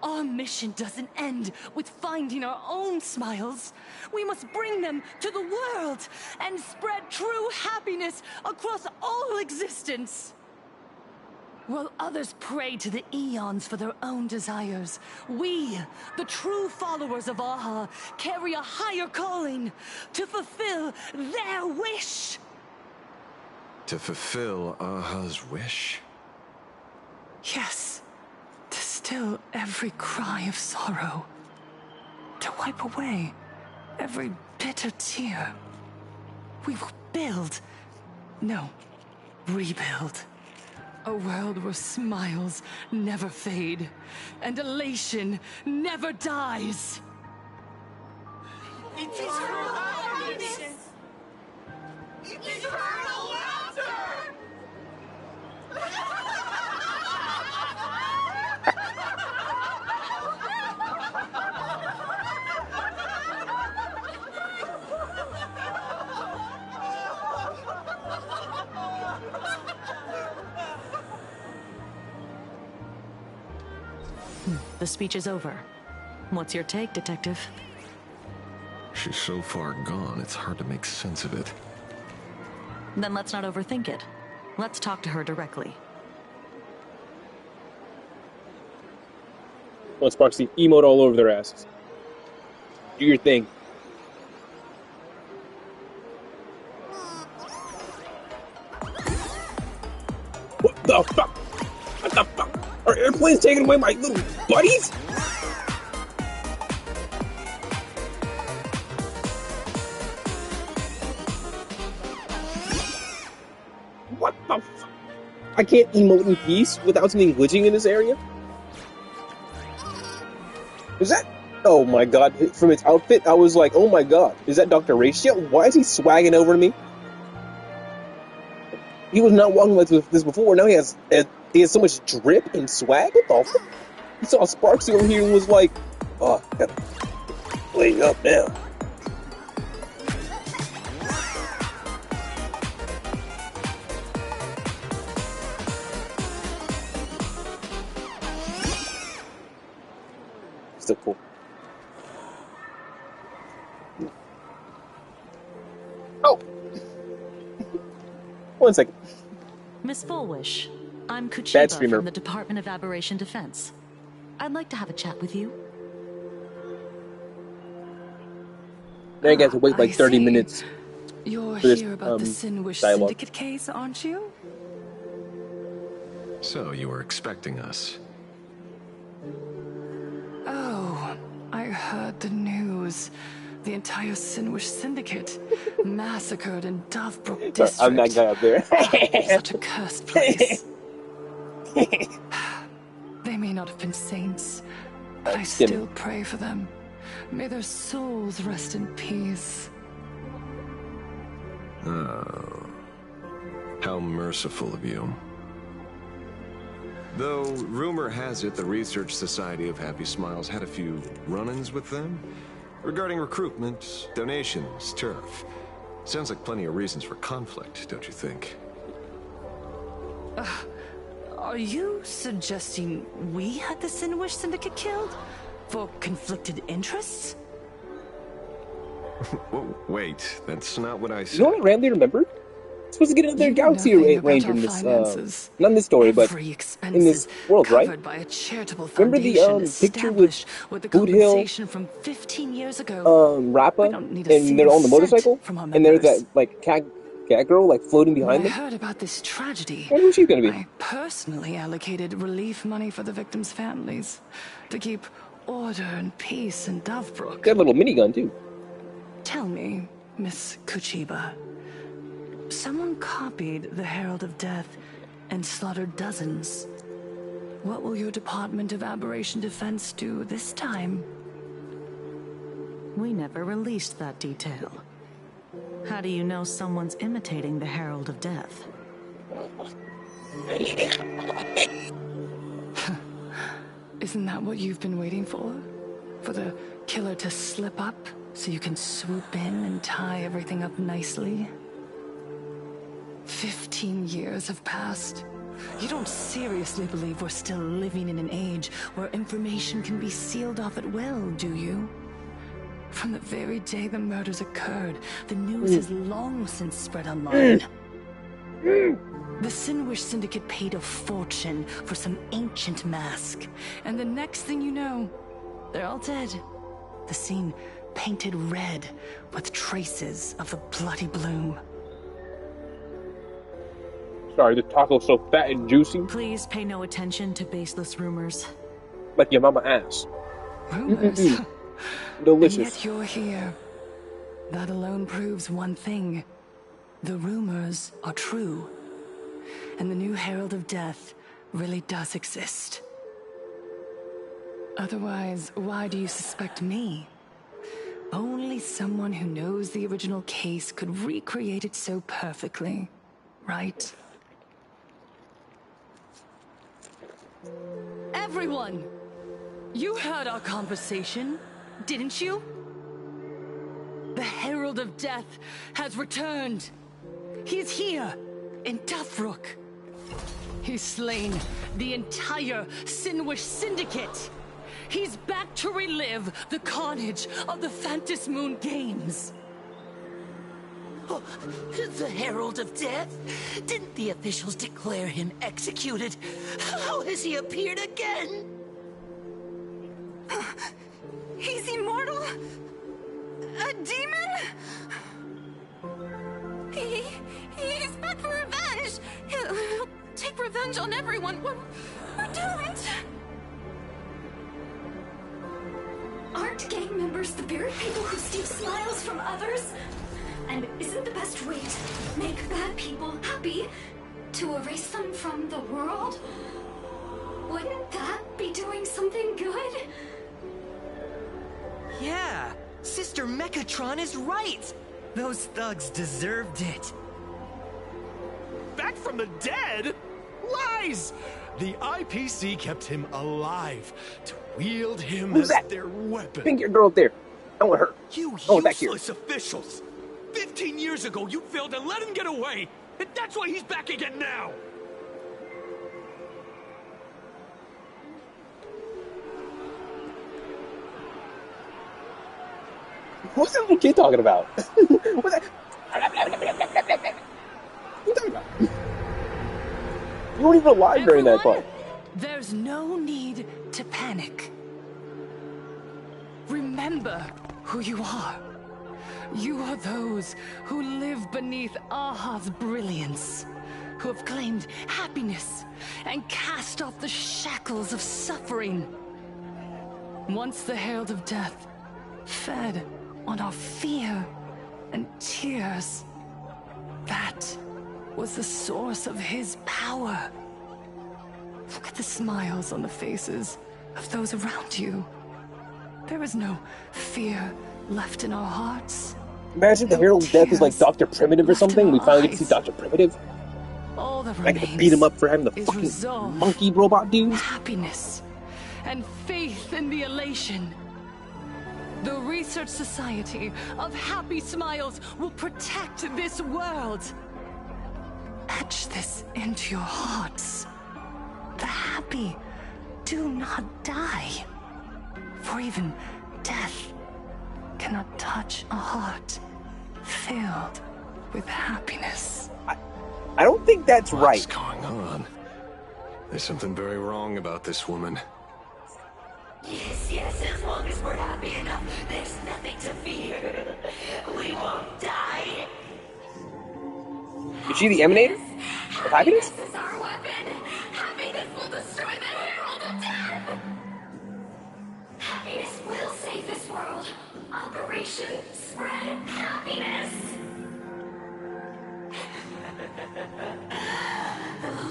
Our mission doesn't end with finding our own smiles. We must bring them to the world and spread true happiness across all existence. While others pray to the eons for their own desires, we, the true followers of Aha, carry a higher calling to fulfill their wish. To fulfill Aha's wish? Yes. To still every cry of sorrow. To wipe away every bitter tear. We will build, no, rebuild. A world where smiles never fade, and elation never dies. It is eternal happiness! Eternal laughter! The speech is over. What's your take, Detective? She's so far gone, it's hard to make sense of it. Then let's not overthink it. Let's talk to her directly. Let's Sparksy emote all over their asses. Do your thing. What the fuck? What the fuck? Are airplanes taking away my little buddies? What the fuck? I can't emote in peace without something glitching in this area? Is that... Oh my god, from its outfit, I was like, oh my god, is that Dr. Ratio? Why is he swagging over to me? He was not walking like this before, now he has so much drip and swag? What the fuck? He saw Sparksy over here and was like, oh, gotta play up now. Still cool. Oh! 1 second. Miss Fullwish, I'm Bad Kuchiba streamer. from the Department of Aberration Defense. I'd like to have a chat with you. Now you guys have to wait like 30 minutes. You're for this, here about the Sinwish dialogue. Syndicate case, aren't you? So you were expecting us. Oh, I heard the news. The entire Sinwish Syndicate massacred in Dovebrook District. I'm that guy up there. Such a cursed place. They may not have been saints, but I still pray for them. May their souls rest in peace. Oh. How merciful of you. Though, rumor has it the Research Society of Happy Smiles had a few run-ins with them. Regarding recruitment, donations, turf. Sounds like plenty of reasons for conflict, don't you think? Are you suggesting we had the Sinwish Syndicate killed? For conflicted interests? Whoa, wait, that's not what I said. You know what I randomly remembered? I'm supposed to get another Galaxy Ranger in this, not in this story, but in this world, right? By a charitable Remember the picture with Boot Hill, from 15 years ago. Rappa, and they're on the motorcycle, and there's that like cat girl like floating behind When I them. heard about this tragedy, I wonder who she's gonna be. I personally allocated relief money for the victims' families to keep order and peace in Dovebrook. Got a little minigun too. Tell me, Miss Kuchiba, someone copied the Herald of Death and slaughtered dozens. What will your Department of Aberration Defense do this time? We never released that detail. How do you know someone's imitating the Herald of Death? Isn't that what you've been waiting for? For the killer to slip up so you can swoop in and tie everything up nicely? 15 years have passed. You don't seriously believe we're still living in an age where information can be sealed off at will, do you? From the very day the murders occurred, the news has long since spread online. The Sinwish Syndicate paid a fortune for some ancient mask, and the next thing you know, they're all dead. The scene painted red with traces of the bloody bloom. Sorry, the taco's so fat and juicy. Please pay no attention to baseless rumors. Like your mama ass. Rumors? Delicious. And yet you're here. That alone proves one thing. The rumors are true. And the new Herald of Death really does exist. Otherwise, why do you suspect me? Only someone who knows the original case could recreate it so perfectly, right? Everyone! You heard our conversation, didn't you? The Herald of Death has returned. He is here, in Dufrook. He's slain the entire Sinwish Syndicate. He's back to relive the carnage of the Phantom Moon Games. Oh, the Herald of Death? Didn't the officials declare him executed? How has he appeared again? He's immortal? A demon? He's back for revenge! He'll take revenge on everyone. We're doomed! Aren't gang members the very people who steal smiles from others? And isn't the best way to make bad people happy to erase them from the world? Wouldn't that be doing something good? Yeah, Sister Mechatron is right. Those thugs deserved it. Back from the dead? Lies! The IPC kept him alive to wield him Who's as that? their weapon. Pink girl up there. I want her. You back here. useless officials! 15 years ago, you failed and let him get away! And that's why he's back again now! What's that little kid talking about? What's that? What are you talking about? You weren't even alive during that part. There's no need to panic. Remember who you are. You are those who live beneath Aha's brilliance, who have claimed happiness and cast off the shackles of suffering. Once the Herald of Death fed on our fear and tears, that was the source of his power. Look at the smiles on the faces of those around you. There is no fear left in our hearts. Imagine the Herald of Death is like Dr. Primitive or something. We finally get to see Dr. Primitive. All that I get to beat him up for having the fucking resolve, monkey robot dudes. happiness, and faith in the elation. The Research Society of Happy Smiles will protect this world. Etch this into your hearts. The happy do not die. For even death cannot touch a heart filled with happiness. I don't think that's right. What's going on? There's something very wrong about this woman. Yes, as long as we're happy enough, there's nothing to fear. We won't die. Is she the emanator of happiness? This is our weapon. Happiness will destroy the Herald of Death. Happiness will save this world. Operation Spread Happiness.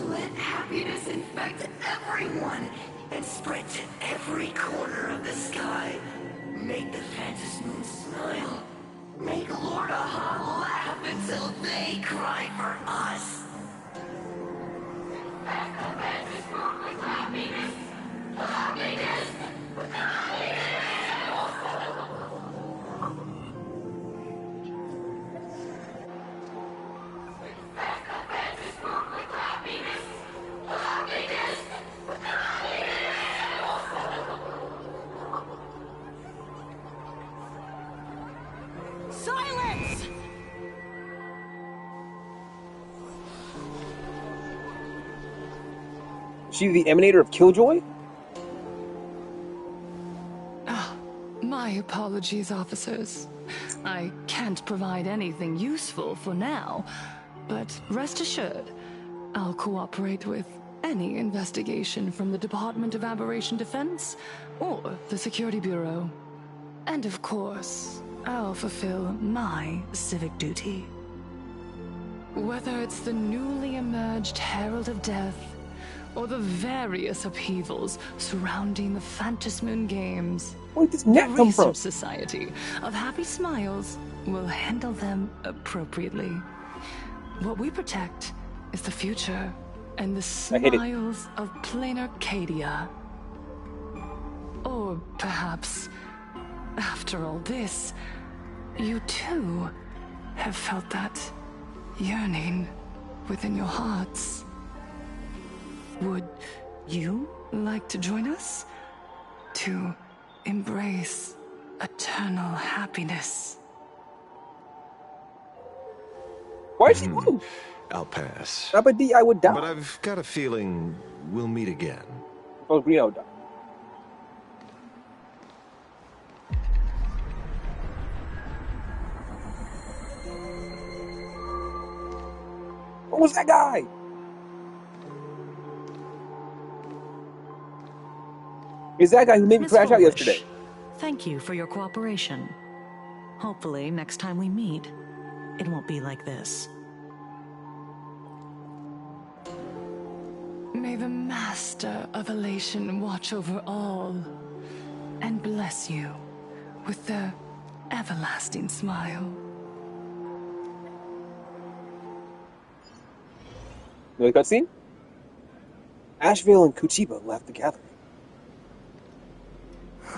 Let happiness infect everyone and spread to every corner of the sky. Make the Phantom Moon smile. Make Lord Aha laugh until they cry for us. Silence! Is she the emanator of Killjoy? My apologies, officers. I can't provide anything useful for now, but rest assured, I'll cooperate with any investigation from the Department of Aberration Defense or the Security Bureau. And of course, I'll fulfill my civic duty. Whether it's the newly emerged Herald of Death or the various upheavals surrounding the Phantasmoon Games, where'd this the net come from? Research Society of Happy Smiles will handle them appropriately. What we protect is the future and the smiles of plain Arcadia. Or perhaps, after all this, you too have felt that yearning within your hearts. Would you like to join us to embrace eternal happiness? Why is she blue? I'll pass. I would die. But I've got a feeling we'll meet again. Oh, green, I would die. What was that guy? Is that guy who made me Miss crash out Foolish, yesterday? Thank you for your cooperation. Hopefully, next time we meet, it won't be like this. May the Master of Elation watch over all and bless you with the everlasting smile. You know the cutscene? Ashvale and Kuchiba left the gathering.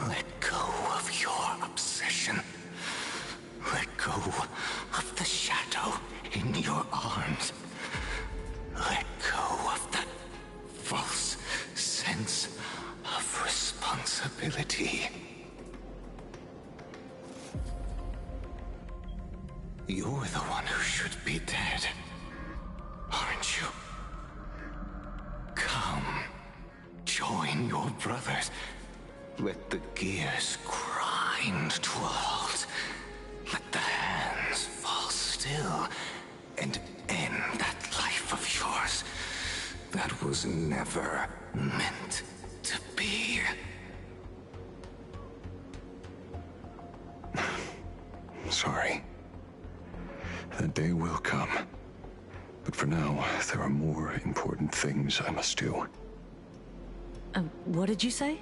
Let go of your obsession. Let go of the shadow in your arms. Let go of that false sense of responsibility. You're the one who should be dead, aren't you? Come, join your brothers. Let the gears grind to a halt. Let the hands fall still and end that life of yours that was never meant to be. Sorry. That day will come. But for now, there are more important things I must do. What did you say?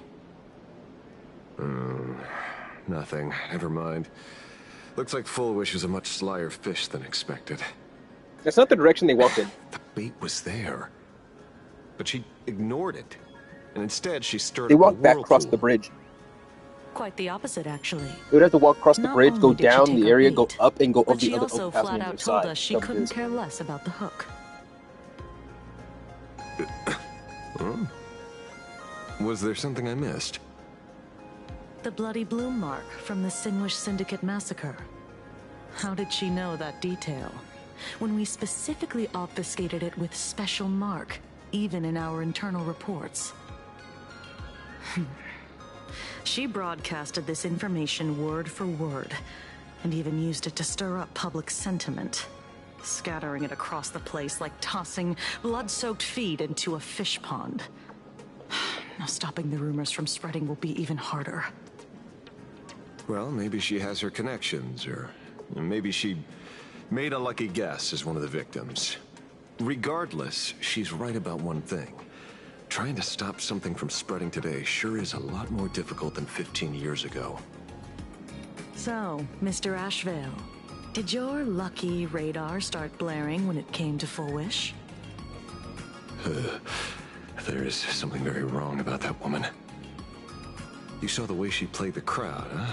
Nothing. Never mind. Looks like Full Wish is a much slyer fish than expected. That's not the direction they walked in. The bait was there. But she ignored it. And instead, she stirred They up a walked back across whirlpool. the bridge. Quite the opposite, actually. They would have to walk across the Not bridge, go only did she down take the our area, bait, go up, and go over but the she other also pass on flat the out other told side. us she of couldn't this. care less about the hook. Huh? Was there something I missed? The bloody bloom mark from the Sinwish Syndicate massacre. How did she know that detail? When we specifically obfuscated it with special mark, even in our internal reports. She broadcasted this information word for word, and even used it to stir up public sentiment, scattering it across the place like tossing blood-soaked feed into a fish pond. Now stopping the rumors from spreading will be even harder. Well, maybe she has her connections, or maybe she made a lucky guess as one of the victims. Regardless, she's right about one thing. Trying to stop something from spreading today sure is a lot more difficult than 15 years ago. So, Mr. Ashvale, did your lucky radar start blaring when it came to Full Wish? There is something very wrong about that woman. You saw the way she played the crowd, huh?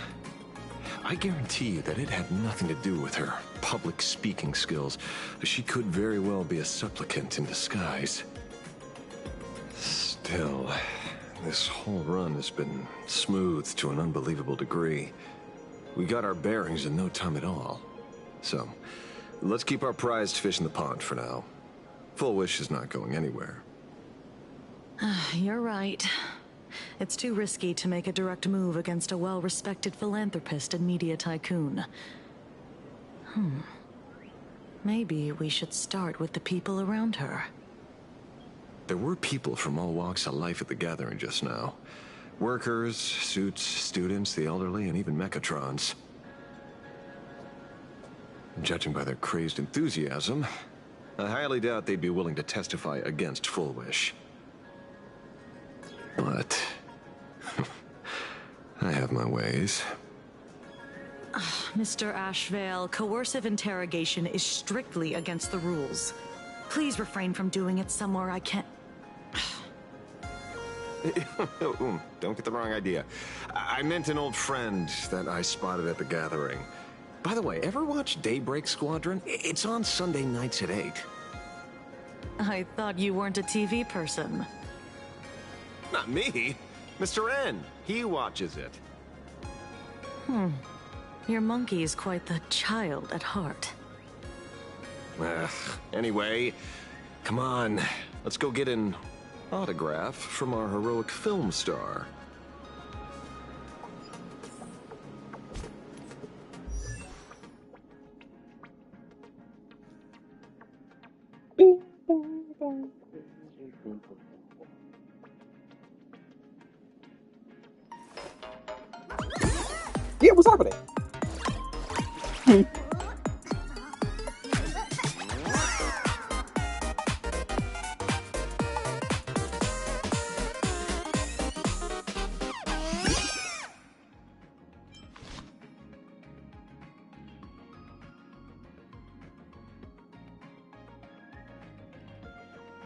I guarantee you that it had nothing to do with her public speaking skills. She could very well be a supplicant in disguise. Still, this whole run has been smooth to an unbelievable degree. We got our bearings in no time at all. So, let's keep our prized fish in the pond for now. Full Wish is not going anywhere. You're right. It's too risky to make a direct move against a well-respected philanthropist and media tycoon. Maybe we should start with the people around her. There were people from all walks of life at the gathering just now. Workers, suits, students, the elderly, and even mechatrons. Judging by their crazed enthusiasm, I highly doubt they'd be willing to testify against Full Wish. But I have my ways. Mr. Ashvale, coercive interrogation is strictly against the rules. Please refrain from doing it somewhere I can't... Don't get the wrong idea. I meant an old friend that I spotted at the gathering. By the way, ever watch Daybreak Squadron? It's on Sunday nights at 8. I thought you weren't a TV person. Not me. Mr. N. He watches it. Your monkey is quite the child at heart. Anyway, come on. Let's go get an autograph from our heroic film star. Yeah, what's happening?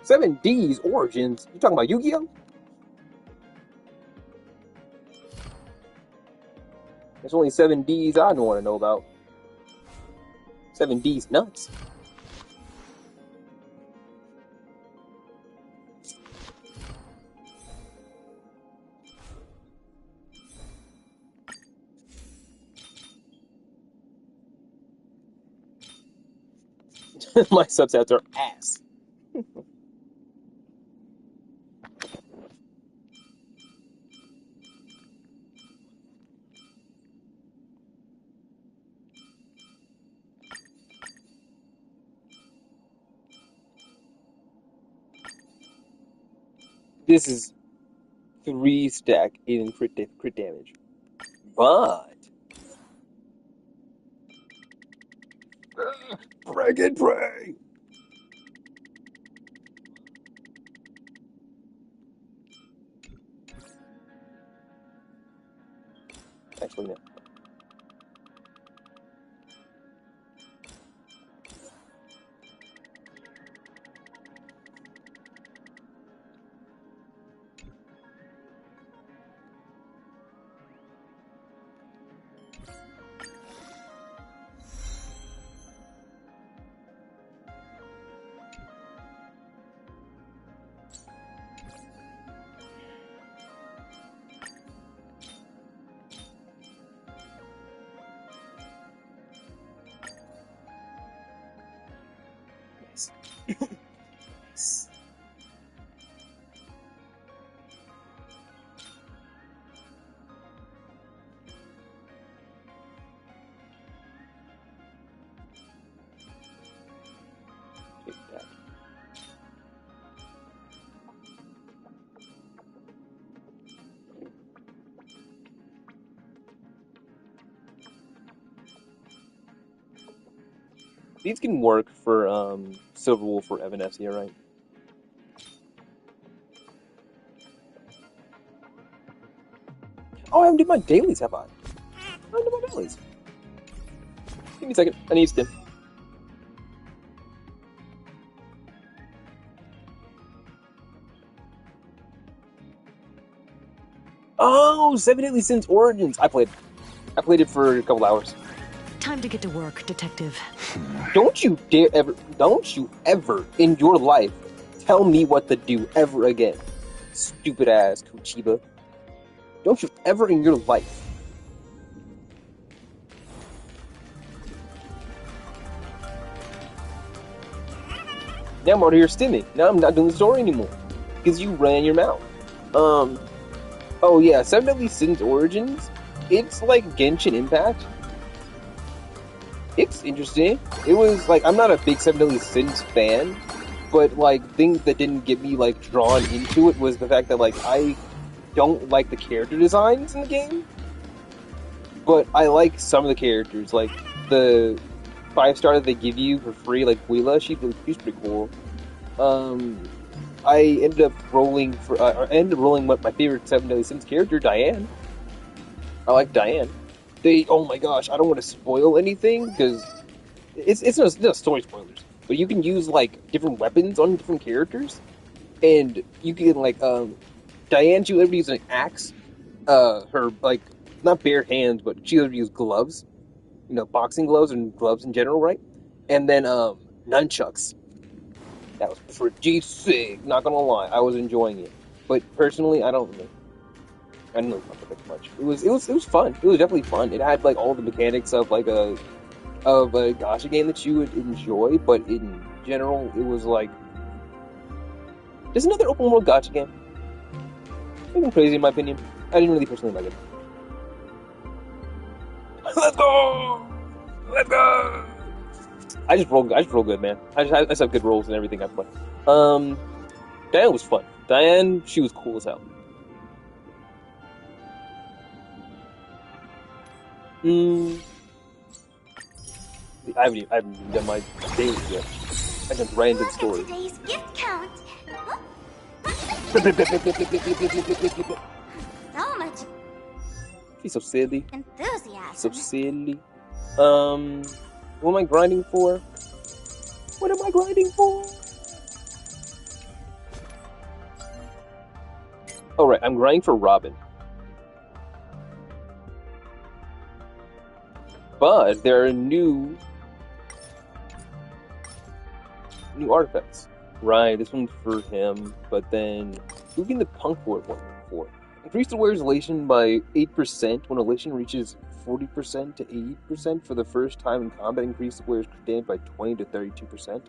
7D's origins? You talking about Yu-Gi-Oh? There's only 7D's I don't want to know about. 7D's nuts. My subsets are ass. This is 3 stack in crit damage. But break and pray. Actually, no. These can work for Silver Wolf or Evanescence, right? Oh, I haven't done my dailies, have I? I haven't done my dailies. Give me a second. I need stim. Oh, Seven Deadly Sins Origins. I played it for a couple hours. Time to get to work, Detective. Don't you ever in your life tell me what to do ever again. Stupid ass Kuchiba. Don't you ever in your life. Now I'm out here stimming. Now I'm not doing the story anymore. Because you ran your mouth. Oh yeah, Seven Deadly Sins Origins. It's like Genshin Impact. It's interesting. It was like, I'm not a big Seven Deadly Sins fan, but like things that didn't get me like drawn into it was the fact that like I don't like the character designs in the game, but I like some of the characters. Like the 5-star that they give you for free, like Wheela, she's pretty cool. I ended up rolling with my favorite Seven Deadly Sins character, Diane. I like Diane. Oh my gosh, I don't want to spoil anything because it's no story spoilers, but you can use like different weapons on different characters, and you can like Diane, she literally uses an axe, her like not bare hands, but she literally used gloves, boxing gloves and gloves in general, right? And then nunchucks. That was pretty sick. Not gonna lie, I was enjoying it, but personally, I didn't really fuck with it much. It was fun. It was definitely fun. It had like all the mechanics of like a gacha game that you would enjoy, but in general, it was like just another open world gacha game. Nothing crazy in my opinion. I didn't really personally like it. Let's go! Let's go! I just roll good, man. I just have good rolls and everything I play. Diane was fun. Diane, she was cool as hell. I haven't done my daily yet. I jumped right into the story. Today's gift count. So much She's so silly. enthusiasm. So silly. What am I grinding for? What am I grinding for? Oh, right, I'm grinding for Robin. But there are new artifacts. Right, this one's for him, but then moving the punk board one before. Increase the wearer's elation by 8% when elation reaches 40% to 80% for the first time in combat. Increase the wearer's damage by 20 to 32%.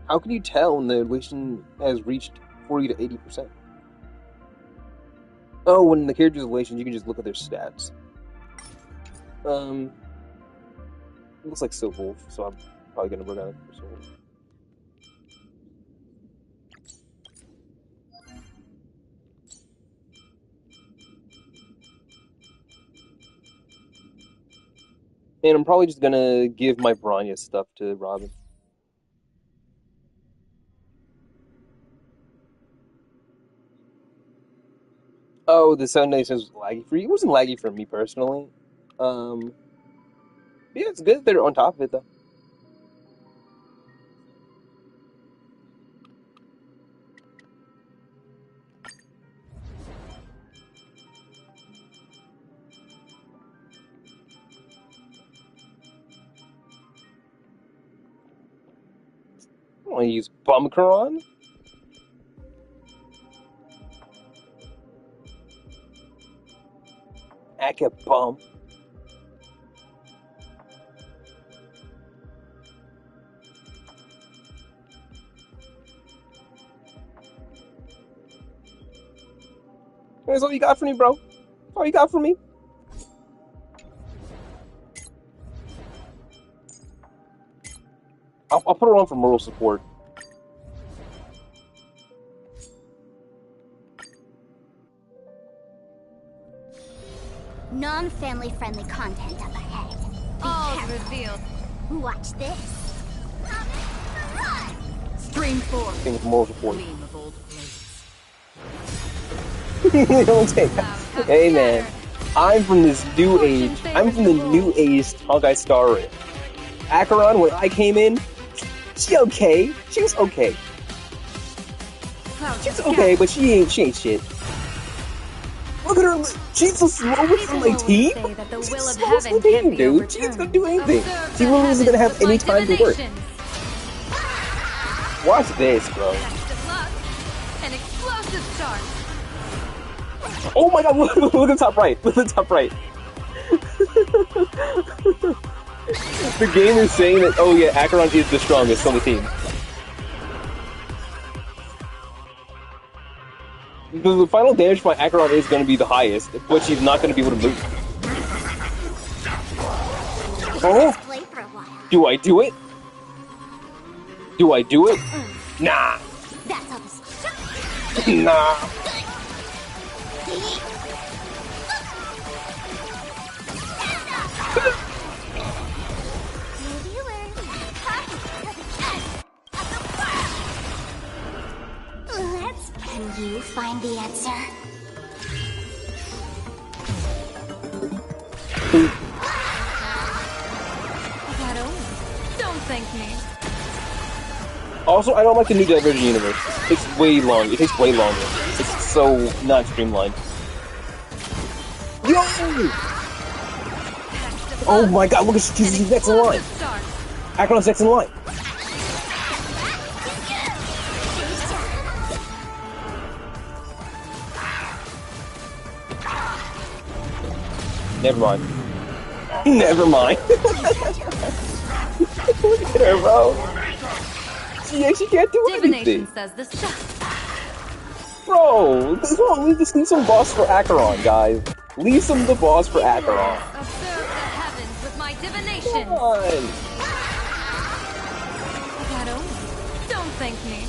How can you tell when the elation has reached 40 to 80%? Oh, when the character's elation, you can just look at their stats. It looks like Silver Wolf, so I'm probably gonna work on it for Silver Wolf. And I'm probably just gonna give my Bronya stuff to Robin. Oh, the 7 days was laggy for you. It wasn't laggy for me personally. Yeah, it's good that they're on top of it though. I want to use Bumkaron. Bum. That's all you got for me, bro? That's all you got for me? I'll put her on for moral support. Non-family friendly content up ahead. All revealed. Watch this. Stream 4. I think it's moral support. Gleam of old Don't take that. Hey man, I'm from this new age. I'm from the new age Honkai Star Rail. Acheron, when I came in, she okay. She was okay. She's okay, but she ain't shit. Look at her. She's the slowest on my team. She's the slowest on the team, dude. She ain't gonna do anything. She literally isn't gonna have any time to work. Watch this, bro. An explosive start. Oh my god, look at the top right. Look at the top right. The game is saying that, oh yeah, Acheron is the strongest on the team. The final damage by Acheron is going to be the highest, but she's not going to be able to move. Oh! Do I do it? Do I do it? Nah. Nah. Can you find the answer? Don't thank me. Also, I don't like the new Divergent universe. It's way long. It takes way longer. It's so not streamlined. Yo! Oh my god, look at she's next in line. Acheron's next in line. Never mind. Never mind. Look at her, bro. She can't do anything. Says the stuff. Bro, just leave some boss for Acheron, guys. Leave some of the boss for Acheron. Observe the heavens with my divination. Come on. Don't thank me.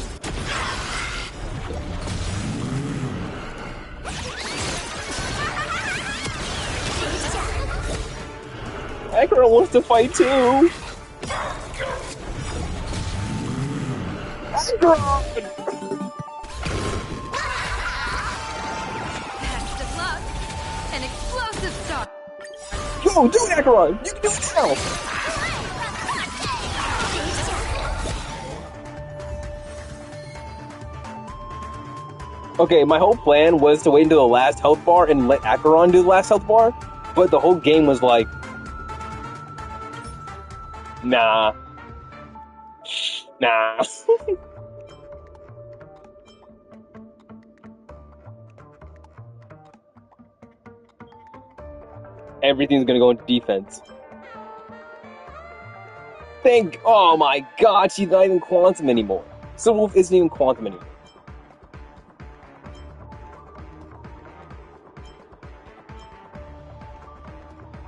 Acheron wants to fight too. Acheron! Best of luck. An explosive start. Yo, do it, Acheron! You can do it now! Okay, my whole plan was to wait until the last health bar and let Acheron do the last health bar, but the whole game was like, nah. Nah. Everything's gonna go into defense. Oh my god, she's not even Quantum anymore. Silverwolf isn't even Quantum anymore.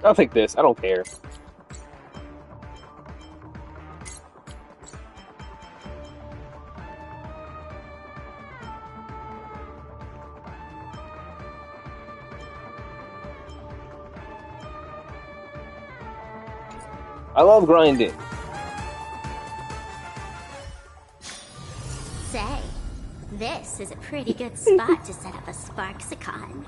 I'll take this, I don't care. I love grinding. Say, this is a pretty good spot to set up a Sparksicon.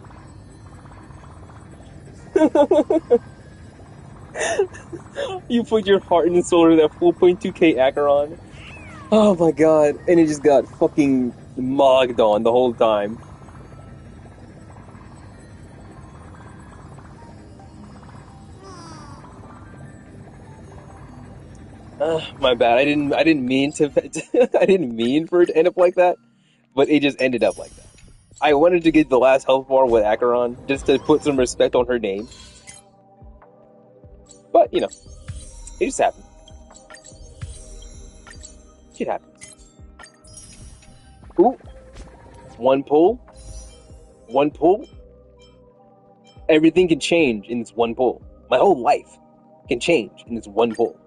You put your heart and soul into that 4.2k Acheron. Oh my god, and it just got fucking mogged on the whole time. My bad. I didn't mean to. I didn't mean for it to end up like that, but it just ended up like that. I wanted to get the last health bar with Acheron just to put some respect on her name, but you know, it just happened. Shit happens. Ooh, one pull. Everything can change in this one pull. My whole life can change in this one pull.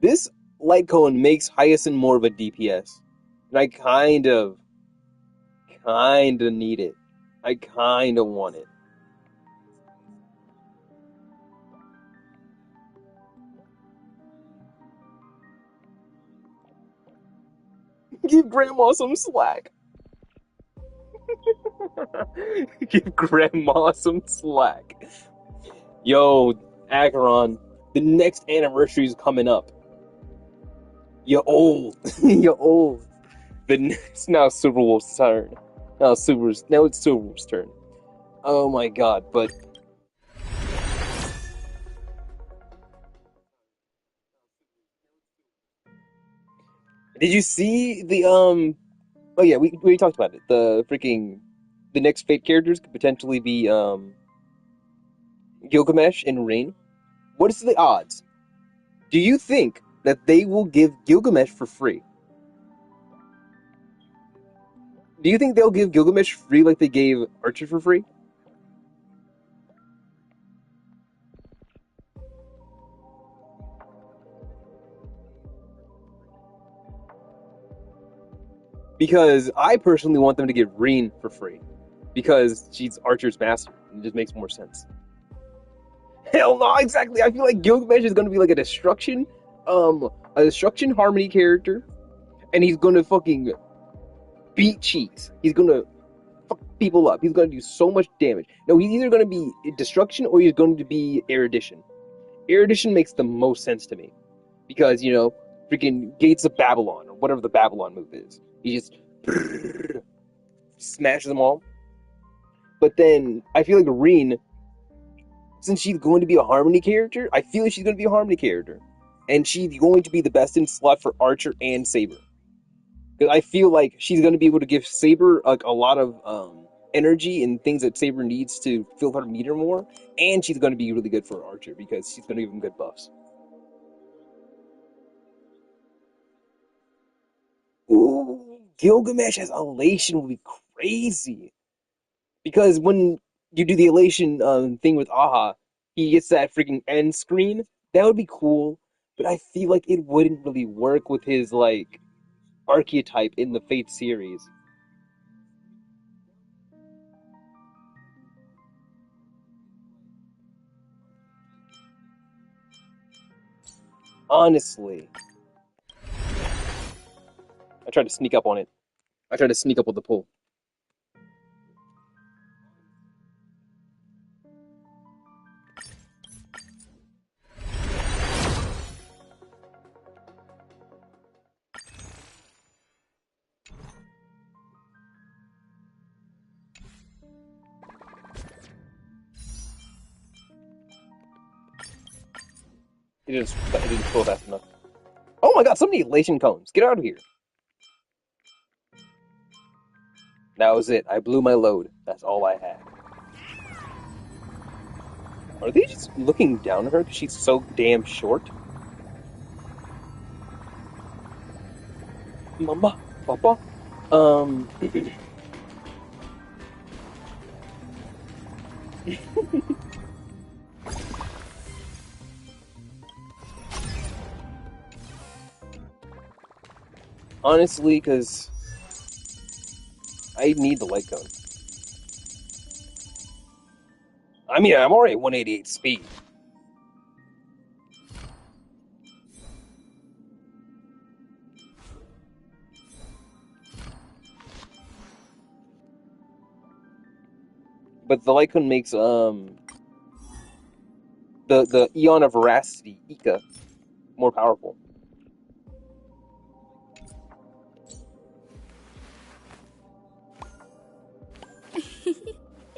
This light cone makes Hyacinth more of a DPS. And I kinda need it. I kinda want it. Give Grandma some slack. Give Grandma some slack. Yo, Acheron, the next anniversary is coming up. You're old. You're old. It's now Silverwolf's turn. Now it's Silverwolf's turn. Oh my god, but did you see the oh yeah, we talked about it. The next fate characters could potentially be Gilgamesh and Rain. What is the odds? Do you think that they will give Gilgamesh for free? Do you think they'll give Gilgamesh free like they gave Archer for free? Because I personally want them to give Reen for free. Because she's Archer's master. And it just makes more sense. Hell no, exactly. I feel like Gilgamesh is gonna be like a destruction harmony character. And he's gonna fucking beat cheese. He's gonna fuck people up. He's gonna do so much damage. No, he's either gonna be destruction or he's going to be erudition. Erudition makes the most sense to me. Because, you know, freaking Gates of Babylon, or whatever the Babylon move is. He just smashes them all. But then, I feel like Reen, since she's going to be a Harmony character, I feel like she's going to be a Harmony character. And she's going to be the best in slot for Archer and Saber. Because I feel like she's going to be able to give Saber like a lot of energy and things that Saber needs to fill her meter more. And she's going to be really good for Archer because she's going to give him good buffs. Ooh, Gilgamesh as Elation would be crazy. Because when you do the Elation thing with Aha, he gets that freaking end screen. That would be cool. But I feel like it wouldn't really work with his, like, archetype in the Fate series. Honestly. I tried to sneak up on it. I tried to sneak up with the pull. It didn't pull fast enough. Oh my god, so many elation cones. Get out of here. That was it. I blew my load. That's all I had. Are they just looking down at her because she's so damn short? Mama, Papa. Honestly, because I need the light cone. I mean, I'm already at 188 speed. But the light cone makes the Eon of Veracity, Ika, more powerful.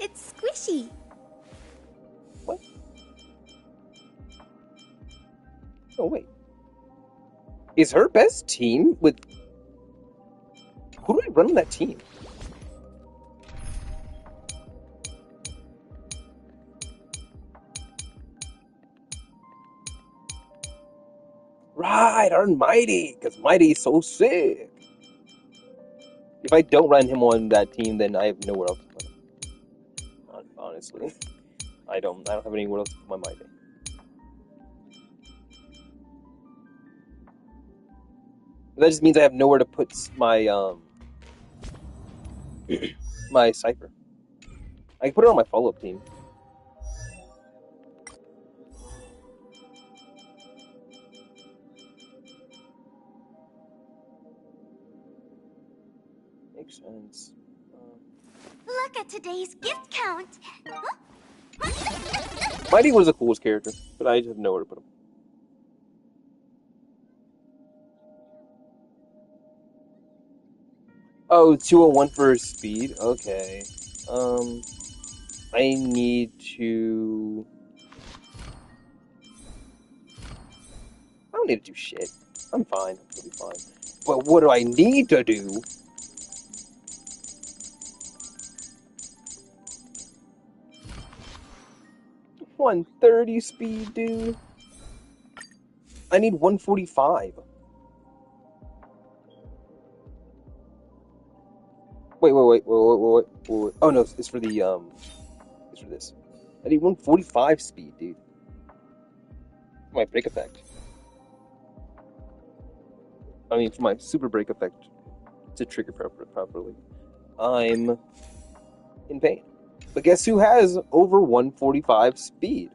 It's squishy. What? Oh wait. Is her best team with who do I run on that team? Right, our Mighty, because Mighty is so sick. If I don't run him on that team, then I have nowhere else to put him. Honestly, I don't have anywhere else to put my Mighty. That just means I have nowhere to put my my Cypher. I can put it on my follow-up team. Makes sense. Look at today's gift count. Mighty was the coolest character, but I just have nowhere to put him. Oh, 201 for speed? Okay. I need to... I don't need to do shit. I'm fine. I'm totally fine. But what do I need to do? $130 speed, dude. I need 145. Wait. Oh no, it's for the it's for this. I need 145 speed, dude. My break effect. I mean, for my super break effect to trigger properly. I'm in pain. But guess who has over 145 speed?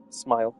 Smile.